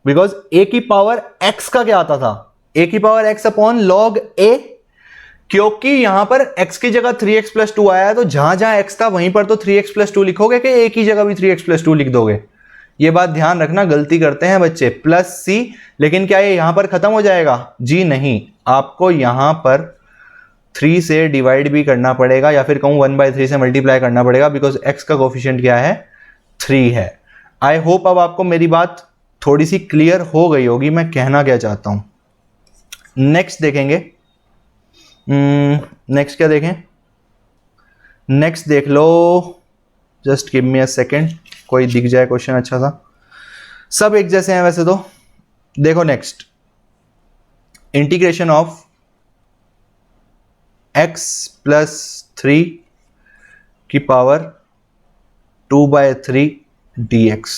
बिकॉज a की पावर x का क्या आता था, a की power x upon log a, क्योंकि यहां पर x की जगह 3x प्लस 2 आया है तो जहां जहां x था वहीं पर तो 3x प्लस 2 लिखोगे कि a की जगह भी 3x प्लस 2 लिख दोगे। ये बात ध्यान रखना, गलती करते हैं बच्चे, प्लस c। लेकिन क्या ये यहां पर खत्म हो जाएगा, जी नहीं, आपको यहां पर 3 से डिवाइड भी करना पड़ेगा, या फिर कहूं 1/3 से मल्टीप्लाई करना पड़ेगा, बिकॉज x का कोफिशिएंट क्या है 3 है। आई होप अब आपको मेरी बात थोड़ी सी क्लियर हो गई होगी मैं कहना क्या चाहता हूं। नेक्स्ट देखेंगे, नेक्स्ट क्या देखें, नेक्स्ट देख लो, just give me a second, कोई दिख जाए क्वेश्चन अच्छा सा। सब एक जैसे हैं वैसे तो। देखो next, integration of x plus 3 की पावर 2/3 dx।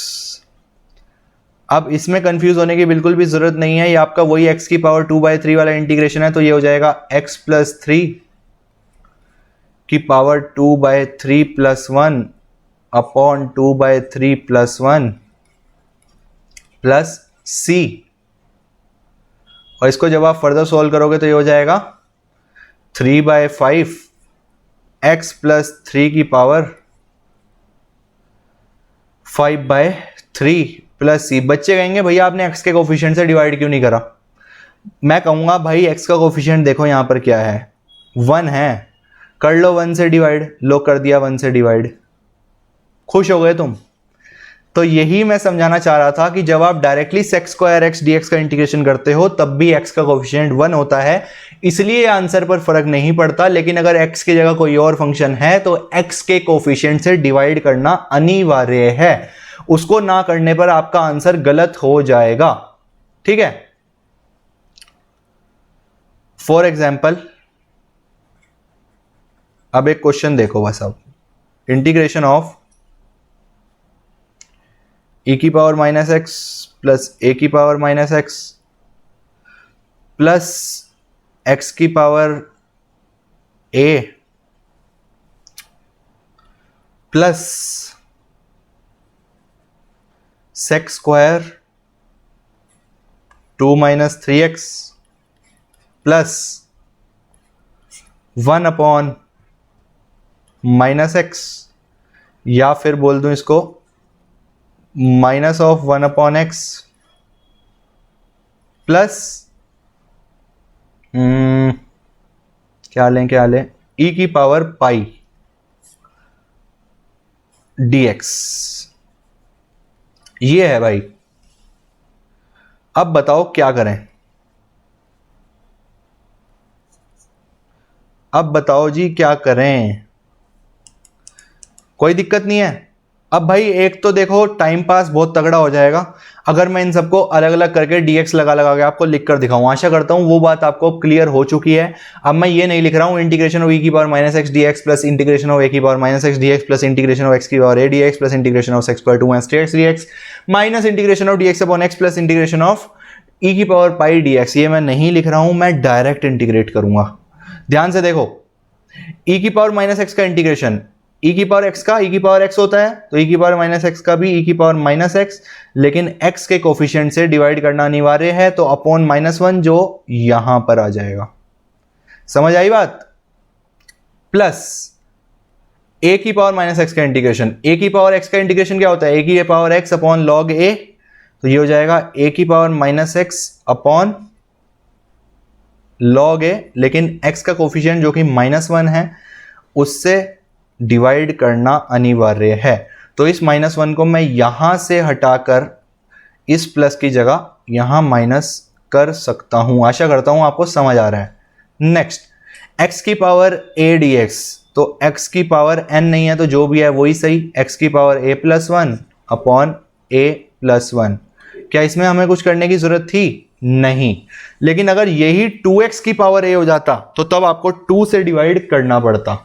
अब इसमें कंफ्यूज होने की बिल्कुल भी जरूरत नहीं है, ये आपका वही x की पावर 2/3 वाला इंटीग्रेशन है, तो ये हो जाएगा x प्लस 3 की power 2/3 plus 1 upon 2/3 plus 1 plus c। और इसको जब आप फर्दर सॉल्व करोगे तो ये हो जाएगा 3/5 x प्लस 3 की पावर 5/3 प्लस सी। बच्चे कहेंगे भैया आपने x के कोफिशिएंट से डिवाइड क्यों नहीं करा। मैं कहूंगा भाई x का कोफिशिएंट देखो यहां पर क्या है 1 है, कर लो 1 से डिवाइड, लो कर दिया 1 से डिवाइड, खुश हो गए तुम? तो यही मैं समझाना चाह रहा था कि जब आप directly sec square x dx का इंटीग्रेशन करते हो तब भी x का कोफिशिएंट 1 होता है, इसलिए आंसर पर फर्क नहीं पड़ता। लेकिन अगर x की जगह कोई और फंक्शन है तो x के कोफिशिएंट से डिवाइड करना अनिवार्य है, उसको ना करने पर आपका आंसर गलत हो जाएगा। ठीक है, फॉर एग्जाम्पल अब एक क्वेश्चन देखो बस, अब इंटीग्रेशन ऑफ e की power minus x plus A की power minus x plus x की power A plus sec square 2 minus 3x plus 1 upon minus x, या फिर बोल दूं इसको minus of 1 upon x plus क्या लें e की पावर पाई dx। ये है भाई। अब बताओ क्या करें? अब बताओ जी क्या करें? कोई दिक्कत नहीं है। अब भाई एक तो देखो टाइम पास बहुत तगड़ा हो जाएगा अगर मैं इन सबको अलग अलग करके dx लगा के आपको लिख कर दिखाऊं। आशा करता हूं वो बात आपको क्लियर हो चुकी है। अब मैं ये नहीं लिख रहा हूं इंटीग्रेशन ऑफ e की power minus x dx plus integration of a की power minus x dx plus integration of x की power a dx plus integration of sec square 2 minus 3x dx minus integration of dx upon x plus integration of e की power pi dx। ये मैं नहीं लिख रहा हूं, मैं direct integrate करूंगा। ध्यान से देखो, e की पावर माइनस एक्स का इंटीग्रेशन e की पावर x का e की पावर x होता है, तो e की पावर माइनस एक्स का भी e की पावर माइनस एक्स, लेकिन x के कोफिशिएंट से डिवाइड करना अनिवार्य है, तो अपॉन -1 जो यहां पर आ जाएगा। समझ आई बात? प्लस a की पावर माइनस एक्स का इंटीग्रेशन, a की पावर x का इंटीग्रेशन क्या होता है? a की power x upon log a, तो ये हो जाएगा a की power minus x upon log a, लेकिन x का कोफिशिएंट जो कि -1 है उससे डिवाइड करना अनिवार्य है। तो इस -1 को मैं यहां से हटाकर इस प्लस की जगह यहां माइनस कर सकता हूं। आशा करता हूं आपको समझ आ रहा है। नेक्स्ट, x की पावर a dx, तो x की पावर n नहीं है तो जो भी है वही सही, x की power a plus 1 upon a plus 1। क्या इसमें हमें कुछ करने की जरूरत थी? नहीं। लेकिन अगर यही 2x की पावर a हो जाता तो तब आपको 2 से डिवाइड करना पड़ता।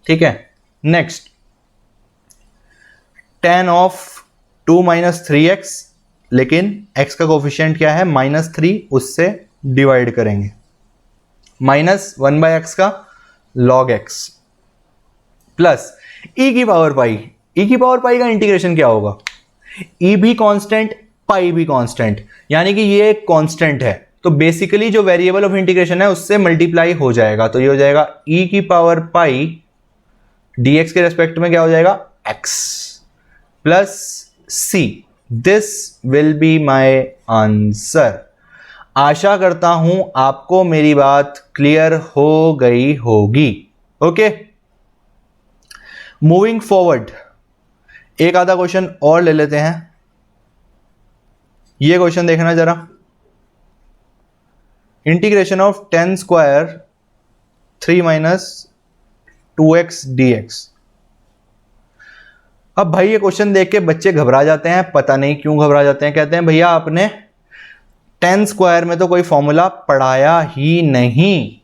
ठीक है, next, tan of 2 minus 3x, लेकिन x का कोफिशिएंट क्या है? -3, उससे डिवाइड करेंगे। -1/x का log x प्लस e की पावर पाई। e की पावर पाई का इंटीग्रेशन क्या होगा? e भी कांस्टेंट, पाई भी कांस्टेंट, यानी कि ये एक कांस्टेंट है, तो बेसिकली जो वेरिएबल ऑफ इंटीग्रेशन है उससे मल्टीप्लाई हो जाएगा। तो ये हो जाएगा e की पावर पाई dx के रेस्पेक्ट में क्या हो जाएगा? x plus c। This will be my answer. आशा करता हूं आपको मेरी बात क्लियर हो गई होगी। ओके, मूविंग फॉरवर्ड, एक आधा क्वेश्चन और ले लेते हैं। ये क्वेश्चन देखना जरा, integration of 10 square 3 minus 2x dx। अब भाई ये क्वेश्चन देख के बच्चे घबरा जाते हैं, पता नहीं क्यों घबरा जाते हैं। कहते हैं भैया आपने 10 स्क्वायर में तो कोई फॉर्मूला पढ़ाया ही नहीं।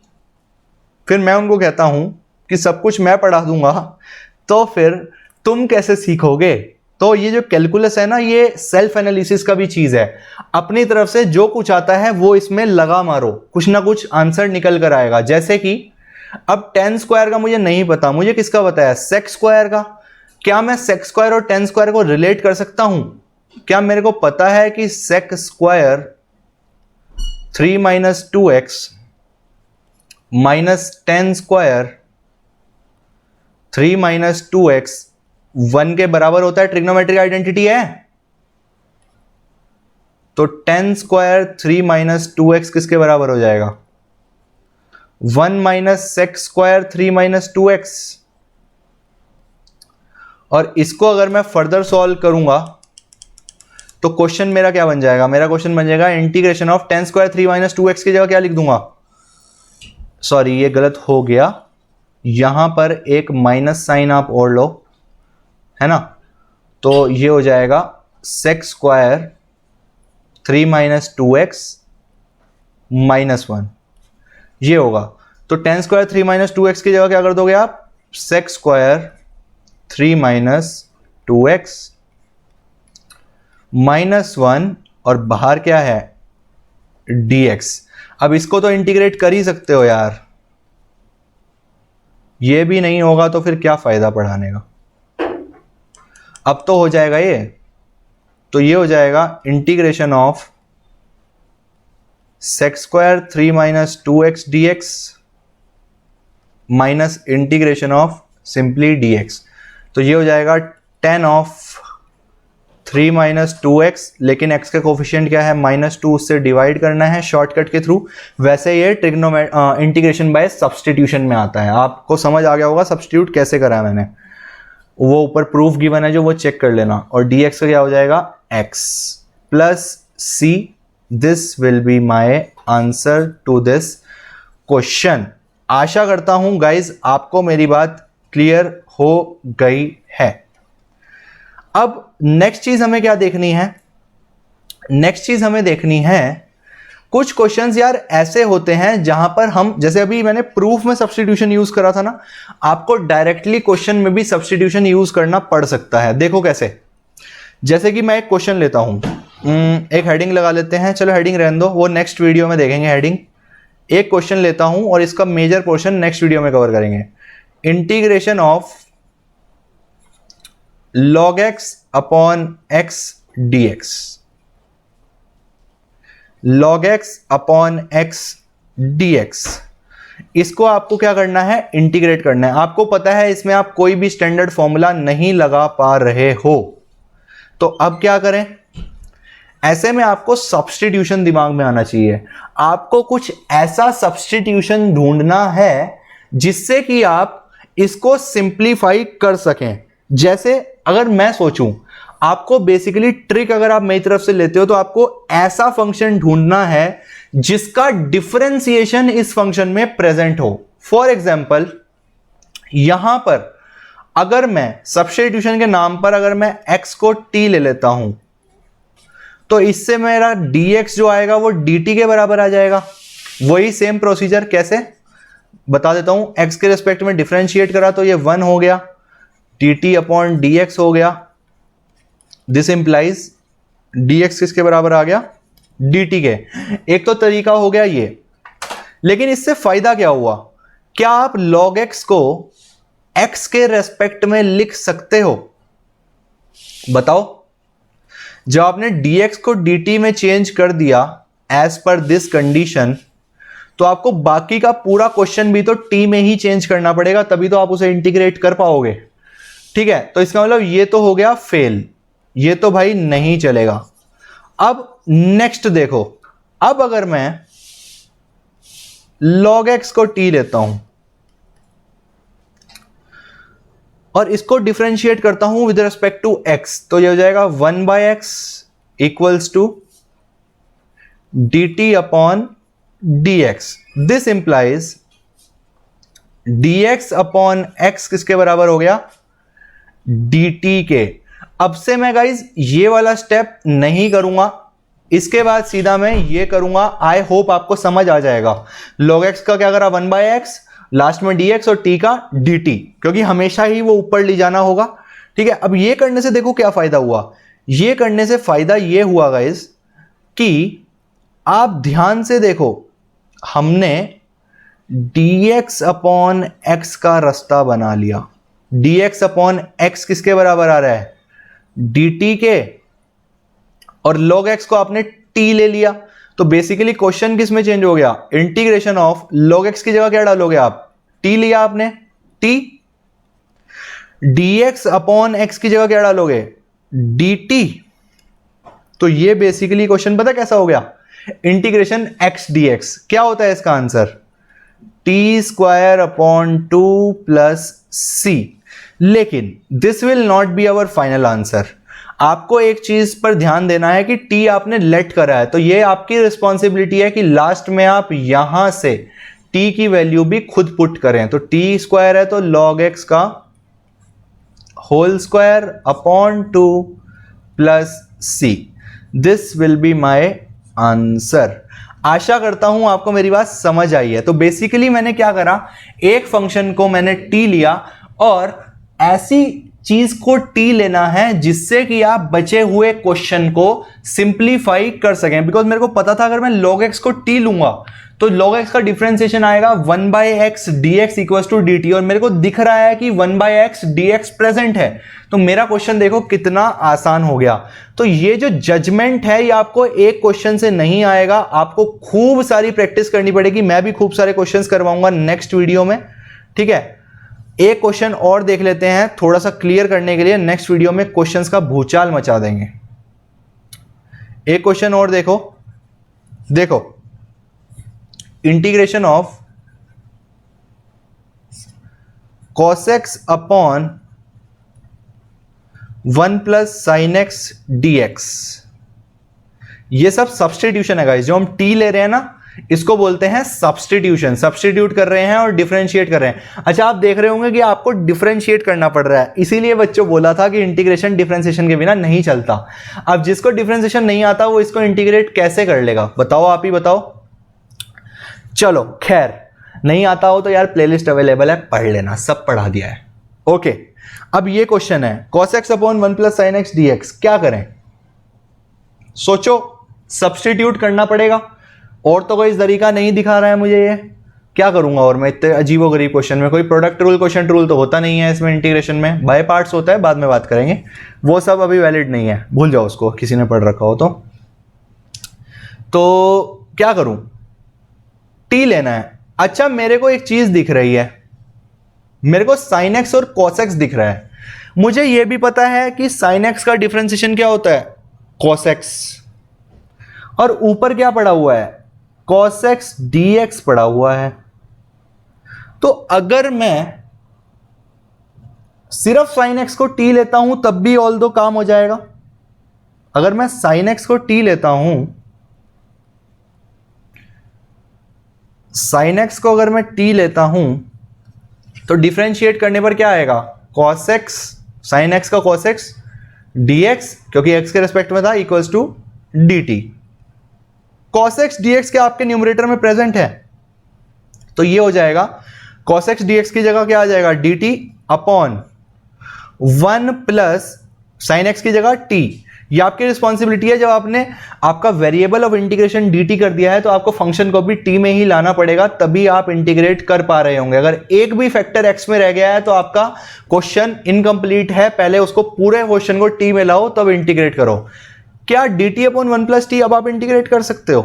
फिर मैं उनको कहता हूं कि सब कुछ मैं पढ़ा दूंगा तो फिर तुम कैसे सीखोगे? तो ये जो कैलकुलस है ना, ये सेल्फ एनालिसिस का भी चीज है। अपनी तरफ से जो कुछ आता है वो इसमें लगा मारो, कुछ ना कुछ आंसर निकल कर आएगा। जैसे कि अब 10 स्क्वायर का मुझे नहीं पता, मुझे किसका पता है? सेक स्क्वायर का। क्या मैं सेक स्क्वायर और 10 स्क्वायर को रिलेट कर सकता हूं? क्या मेरे को पता है कि sec square 3 minus 2x minus 10 square 3 minus 2x 1 के बराबर होता है? ट्रिग्नोमेट्रिक आइडेंटिटी है। तो 10 स्क्वायर 3 माइनस 2x किसके बराबर हो जाएगा? 1 minus sec square 3 minus 2x। और इसको अगर मैं फर्दर सॉल्व करूंगा तो क्वेश्चन मेरा क्या बन जाएगा, मेरा क्वेश्चन बन जाएगा integration of 10 square 3 minus 2x की जगह क्या लिख दूंगा, सॉरी ये गलत हो गया, यहां पर एक माइनस साइन आप और लो, है ना, तो ये हो जाएगा sex square 3 minus 2x minus 1, ये होगा। तो 10 स्क्वायर 3 माइनस 2x की जगह क्या कर दोगे आप, sex square 3 minus 2x minus 1 और बाहर क्या है dx। अब इसको तो इंटीग्रेट कर ही सकते हो यार, ये भी नहीं होगा तो फिर क्या फायदा पढ़ाने का। अब तो हो जाएगा ये, तो ये हो जाएगा integration of sex square 3 minus 2x dx minus integration of simply dx। तो ये हो जाएगा 10 ऑफ 3 माइनस 2x, लेकिन x का कोफिशिएंट क्या है -2, उससे डिवाइड करना है शॉर्टकट के थ्रू। वैसे ये इंटीग्रेशन बाय सब्सटीट्यूशन में आता है, आपको समझ आ गया होगा सब्सटीट्यूट कैसे करा है मैंने, वो ऊपर प्रूफ गिवन है जो, वो चेक कर लेना। और dx का क्या हो जाएगा x plus c, this will be my answer to this question. आशा करता हूं गाइज आपको मेरी बात क्लियर हो गई है। अब नेक्स्ट चीज हमें क्या देखनी है, नेक्स्ट चीज हमें देखनी है कुछ क्वेश्चंस यार ऐसे होते हैं जहां पर हम, जैसे अभी मैंने प्रूफ में सब्स्टिट्यूशन यूज करा था ना, आपको डायरेक्टली क्वेश्चन में भी सब्स्टिट्यूशन यूज करना पड़ सकता है। देखो कैसे, जैसे कि मैं एक क्वेश्चन लेता हूं, एक हेडिंग लगा लेते हैं, चलो हेडिंग रहने दो, वो नेक्स्ट वीडियो में देखेंगे हेडिंग। एक क्वेश्चन लेता हूं और इसका मेजर पोर्शन नेक्स्ट वीडियो में कवर करेंगे। Integration of log x upon x dx, log x upon x dx, इसको आपको क्या करना है, इंटीग्रेट करना है। आपको पता है इसमें आप कोई भी स्टैंडर्ड फॉर्मूला नहीं लगा पा रहे हो, तो अब क्या करें, ऐसे में आपको सब्स्टिट्यूशन दिमाग में आना चाहिए। आपको कुछ ऐसा सब्स्टिट्यूशन ढूंढना है जिससे कि आप इसको सिंप्लीफाई कर सकें। जैसे अगर मैं सोचूं, आपको बेसिकली ट्रिक अगर आप मेरी तरफ से लेते हो तो आपको ऐसा फंक्शन ढूंढना है जिसका डिफरेंशिएशन इस फंक्शन में प्रेजेंट हो। फॉर एग्जांपल यहां पर अगर मैं सब्स्टिट्यूशन के नाम पर अगर मैं x को t ले लेता हूं तो इससे मेरा dx जो आएगा वो dt के बराबर आ जाएगा। वही सेम प्रोसीजर, कैसे बता देता हूं, x के रिस्पेक्ट में डिफरेंशिएट करा तो ये 1 हो गया, dt अपॉन dx हो गया। दिस इंप्लाइज dx किसके बराबर आ गया, dt के। एक तो तरीका हो गया ये, लेकिन इससे फायदा क्या हुआ, क्या आप log x को x के रेस्पेक्ट में लिख सकते हो, बताओ। जब आपने dx को dt में चेंज कर दिया एज पर दिस कंडीशन, तो आपको बाकी का पूरा क्वेश्चन भी तो t में ही चेंज करना पड़ेगा, तभी तो आप उसे इंटीग्रेट कर पाओगे। ठीक है, तो इसका मतलब ये तो हो गया फेल, ये तो भाई नहीं चलेगा। अब नेक्स्ट देखो, अब अगर मैं log x को t लेता हूं और इसको डिफरेंशिएट करता हूं विद रिस्पेक्ट टू x, तो ये हो जाएगा 1/x equals to dt upon dx। This implies dx upon x किसके बराबर हो गया, dt के। अब से मैं गाइज ये वाला स्टेप नहीं करूंगा, इसके बाद सीधा मैं ये करूंगा। आई होप आपको समझ आ जाएगा। log x का क्या करा, 1/x, लास्ट में dx और t का dt, क्योंकि हमेशा ही वो ऊपर ले जाना होगा। ठीक है, अब ये करने से देखो क्या फायदा हुआ, ये करने से फायदा ये हुआ गाइज कि आप ध्यान से देखो, हमने dx अपॉन x का रास्ता बना लिया। dx अपॉन x किसके बराबर आ रहा है, dt के, और log x को आपने t ले लिया। तो बेसिकली क्वेश्चन किस में चेंज हो गया, इंटीग्रेशन ऑफ log x की जगह क्या डालोगे आप, t लिया आपने, t, dx अपॉन x की जगह क्या डालोगे, dt। तो ये बेसिकली क्वेश्चन पता कैसा हो गया, इंटीग्रेशन x dx। क्या होता है इसका answer, t² upon 2 plus c। लेकिन this will not be our final answer. आपको एक चीज पर ध्यान देना है कि टी आपने लेट करा है, तो ये आपकी रिस्पॉन्सिबिलिटी है कि लास्ट में आप यहां से टी की वैल्यू भी खुद पुट करें। तो टी स्क्वायर है तो लॉग एक्स का whole square upon 2 plus C, this will be my answer. आशा करता हूं आपको मेरी बात समझ आई है। तो बेसिकली मैंने क्या करा, एक फंक्शन को मैंने टी लिया और ऐसी चीज को टी लेना है जिससे कि आप बचे हुए क्वेश्चन को सिंप्लीफाई कर सकें। बिकॉज मेरे को पता था अगर मैं log x को टी लूंगा तो log x का डिफरेंशिएशन आएगा 1/x dx equals to dt, और मेरे को दिख रहा है कि 1/x dx प्रेजेंट है। तो मेरा क्वेश्चन देखो कितना आसान हो गया। तो ये जो जजमेंट है ये आपको एक क्वेश्चन से नहीं आएगा, आपको खूब सारी प्रैक्टिस करनी पड़ेगी। मैं भी खूब सारे क्वेश्चन करवाऊंगा नेक्स्ट वीडियो में, ठीक है। एक क्वेश्चन और देख लेते हैं थोड़ा सा क्लियर करने के लिए, नेक्स्ट वीडियो में क्वेश्चंस का भूचाल मचा देंगे। एक क्वेश्चन और देखो integration of cos x upon 1 plus sine x dx, ये सब सब्स्टिट्यूशन है गाइस। जो हम टी ले रहे हैं ना इसको बोलते हैं सब्स्टिट्यूशन। सब्स्टिट्यूट कर रहे हैं और डिफरेंशिएट कर रहे हैं। अच्छा, आप देख रहे होंगे कि आपको डिफरेंशिएट करना पड़ रहा है, इसीलिए बच्चों बोला था कि इंटीग्रेशन डिफरेंशिएशन के बिना नहीं चलता। अब जिसको डिफरेंशिएशन नहीं आता वो इसको इंटीग्रेट कैसे कर लेगा, बताओ, आप ही बताओ। चलो खैर, नहीं आता हो तो यार प्लेलिस्ट अवेलेबल है, पढ़ लेना, सब पढ़ा दिया है। ओके, अब ये क्वेश्चन है cos x upon 1 plus sine x dx, क्या करें सोचो। सब्स्टिट्यूट करना पड़ेगा, और तो कोई तरीका नहीं दिखा रहा है मुझे, ये क्या करूंगा और मैं इतने अजीबो गरीब क्वेश्चन में। कोई प्रोडक्ट रूल क्वेश्चन रूल तो होता नहीं है इसमें, इंटीग्रेशन में बाय पार्ट्स होता है, बाद में बात करेंगे, वो सब अभी वैलिड नहीं है, भूल जाओ उसको, किसी ने पढ़ रखा हो तो क्या करूं, टी लेना है। अच्छा, मेरे को एक चीज दिख रही है, मेरे को साइन एक्स और cos x दिख रहा है। मुझे यह भी पता है कि साइन एक्स का डिफरेंशिएशन क्या होता है, cos x, और ऊपर क्या पड़ा हुआ है, cos x dx पड़ा हुआ है। तो अगर मैं सिर्फ sin x को t लेता हूं तब भी ऑल दो काम हो जाएगा। अगर मैं sin x को t लेता हूं, sin x को अगर मैं t लेता हूं तो डिफरेंशिएट करने पर क्या आएगा, cos x, sin x का cos x dx, क्योंकि x के रेस्पेक्ट में था, equals to dt। cos x dx क्या आपके न्यूमरेटर में प्रेजेंट है, तो ये हो जाएगा cos x dx की जगह क्या आ जाएगा, dt upon 1 plus sin x की जगह t। ये आपकी रिस्पॉन्सिबिलिटी है, जब आपने आपका वेरिएबल ऑफ इंटीग्रेशन dt कर दिया है तो आपको फंक्शन को भी t में ही लाना पड़ेगा, तभी आप इंटीग्रेट कर पा रहे होंगे। अगर एक भी फैक्टर x में रह गया है तो आपका क्वेश्चन इनकम्प्लीट है, पहले उसको पूरे क्वेश्चन को t में लाओ तब इंटीग्रेट करो। क्या dt अपॉन 1 प्लस टी अब आप इंटीग्रेट कर सकते हो,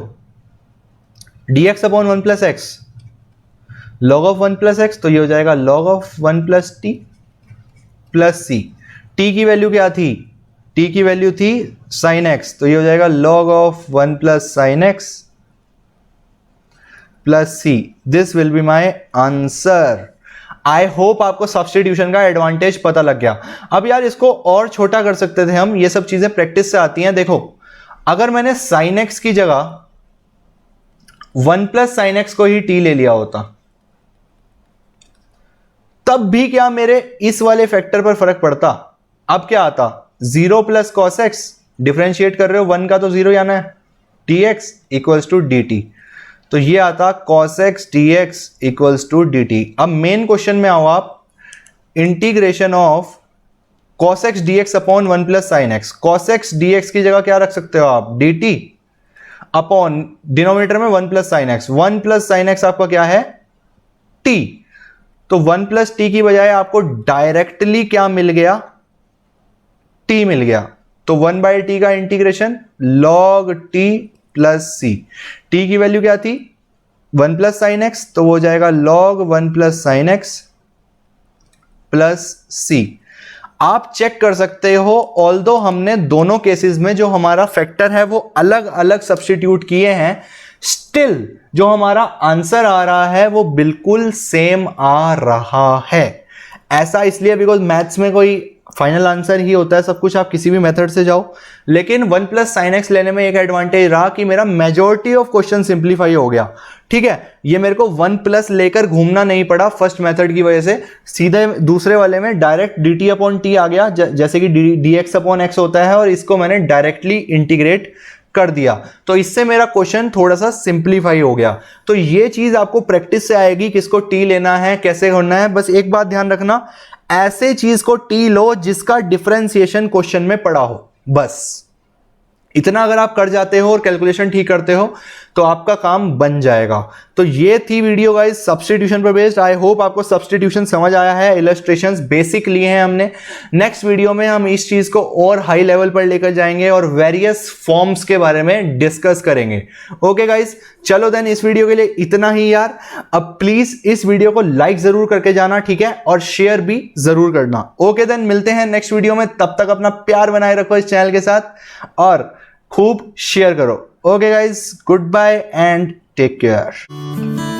dx upon 1 plus x, log of 1 plus x, तो ये हो जाएगा log of 1 plus t plus c. T की वैल्यू क्या थी, टी की वैल्यू थी साइन एक्स, तो ये हो जाएगा log of 1 plus sine x plus C, this will be my answer. I hope आपको सब्स्टिट्यूशन का एडवांटेज पता लग गया। अब यार इसको और छोटा कर सकते थे हम, ये सब चीजें प्रैक्टिस से आती हैं। देखो, अगर मैंने साइन एक्स की जगह 1 प्लस साइन एक्स को ही टी ले लिया होता, तब भी क्या मेरे इस वाले फैक्टर पर फर्क पड़ता। अब क्या आता, 0 प्लस cos x, डिफरेंशिएट कर रहे हो 1 का तो 0 आना है, dx इक्वल्स टू dt, तो ये आता cos x dx equals to dt। अब मेन क्वेश्चन में आओ आप, integration of cos x dx upon 1 plus sine x. cos x dx की जगह क्या रख सकते हो आप, dt अपॉन डिनोमिनेटर में 1 plus sine x. 1 plus sine x आपका क्या है, t, तो 1 प्लस टी की बजाय आपको डायरेक्टली क्या मिल गया, t मिल गया। तो 1/t का इंटीग्रेशन log t प्लस सी। t की वैल्यू क्या थी, 1 प्लस साइन एक्स, तो वो हो जाएगा log 1 plus sine x plus C. आप चेक कर सकते हो, ऑल्दो हमने दोनों केसेस में जो हमारा फैक्टर है वो अलग अलग सब्स्टिट्यूट किए हैं, स्टिल जो हमारा आंसर आ रहा है वो बिल्कुल सेम आ रहा है। ऐसा इसलिए बिकॉज मैथ्स में कोई फाइनल आंसर ही होता है सब कुछ, आप किसी भी मेथड से जाओ। लेकिन 1 प्लस साइन एक्स लेने में एक एडवांटेज रहा कि मेरा मेजॉरिटी ऑफ क्वेश्चन सिंप्लीफाई हो गया। ठीक है, ये मेरे को 1 प्लस लेकर घूमना नहीं पड़ा फर्स्ट मेथड की वजह से, सीधे दूसरे वाले में डायरेक्ट dt अपॉन टी आ गया, जैसे कि dx अपॉन x होता है, और इसको मैंने डायरेक्टली इंटीग्रेट कर दिया, तो इससे मेरा क्वेश्चन थोड़ा सा सिंप्लीफाई हो गया। तो ये चीज आपको प्रैक्टिस से आएगी, किसको टी लेना है, कैसे करना है। बस एक बात ध्यान रखना, ऐसे चीज को टी लो जिसका डिफरेंशिएशन क्वेश्चन में पड़ा हो, बस इतना अगर आप कर जाते हो और कैलकुलेशन ठीक करते हो तो आपका काम बन जाएगा। तो ये थी वीडियो गाइस सब्स्टिट्यूशन पर बेस्ड। आई होप आपको सब्स्टिट्यूशन समझ आया है, इलस्ट्रेशंस बेसिक लिए हैं हमने। नेक्स्ट वीडियो में हम इस चीज को और हाई लेवल पर लेकर जाएंगे और वेरियस फॉर्म्स के बारे में डिस्कस करेंगे। ओके गाइस, चलो देन इस वीडियो के लिए इतना ही यार। अब प्लीज इस वीडियो को लाइक जरूर करके जाना, ठीक है, और शेयर भी जरूर करना। ओके देन, मिलते हैं नेक्स्ट वीडियो में, तब तक अपना प्यार बनाए रखो इस चैनल के साथ और खूब शेयर करो। Okay guys, good bye and take care.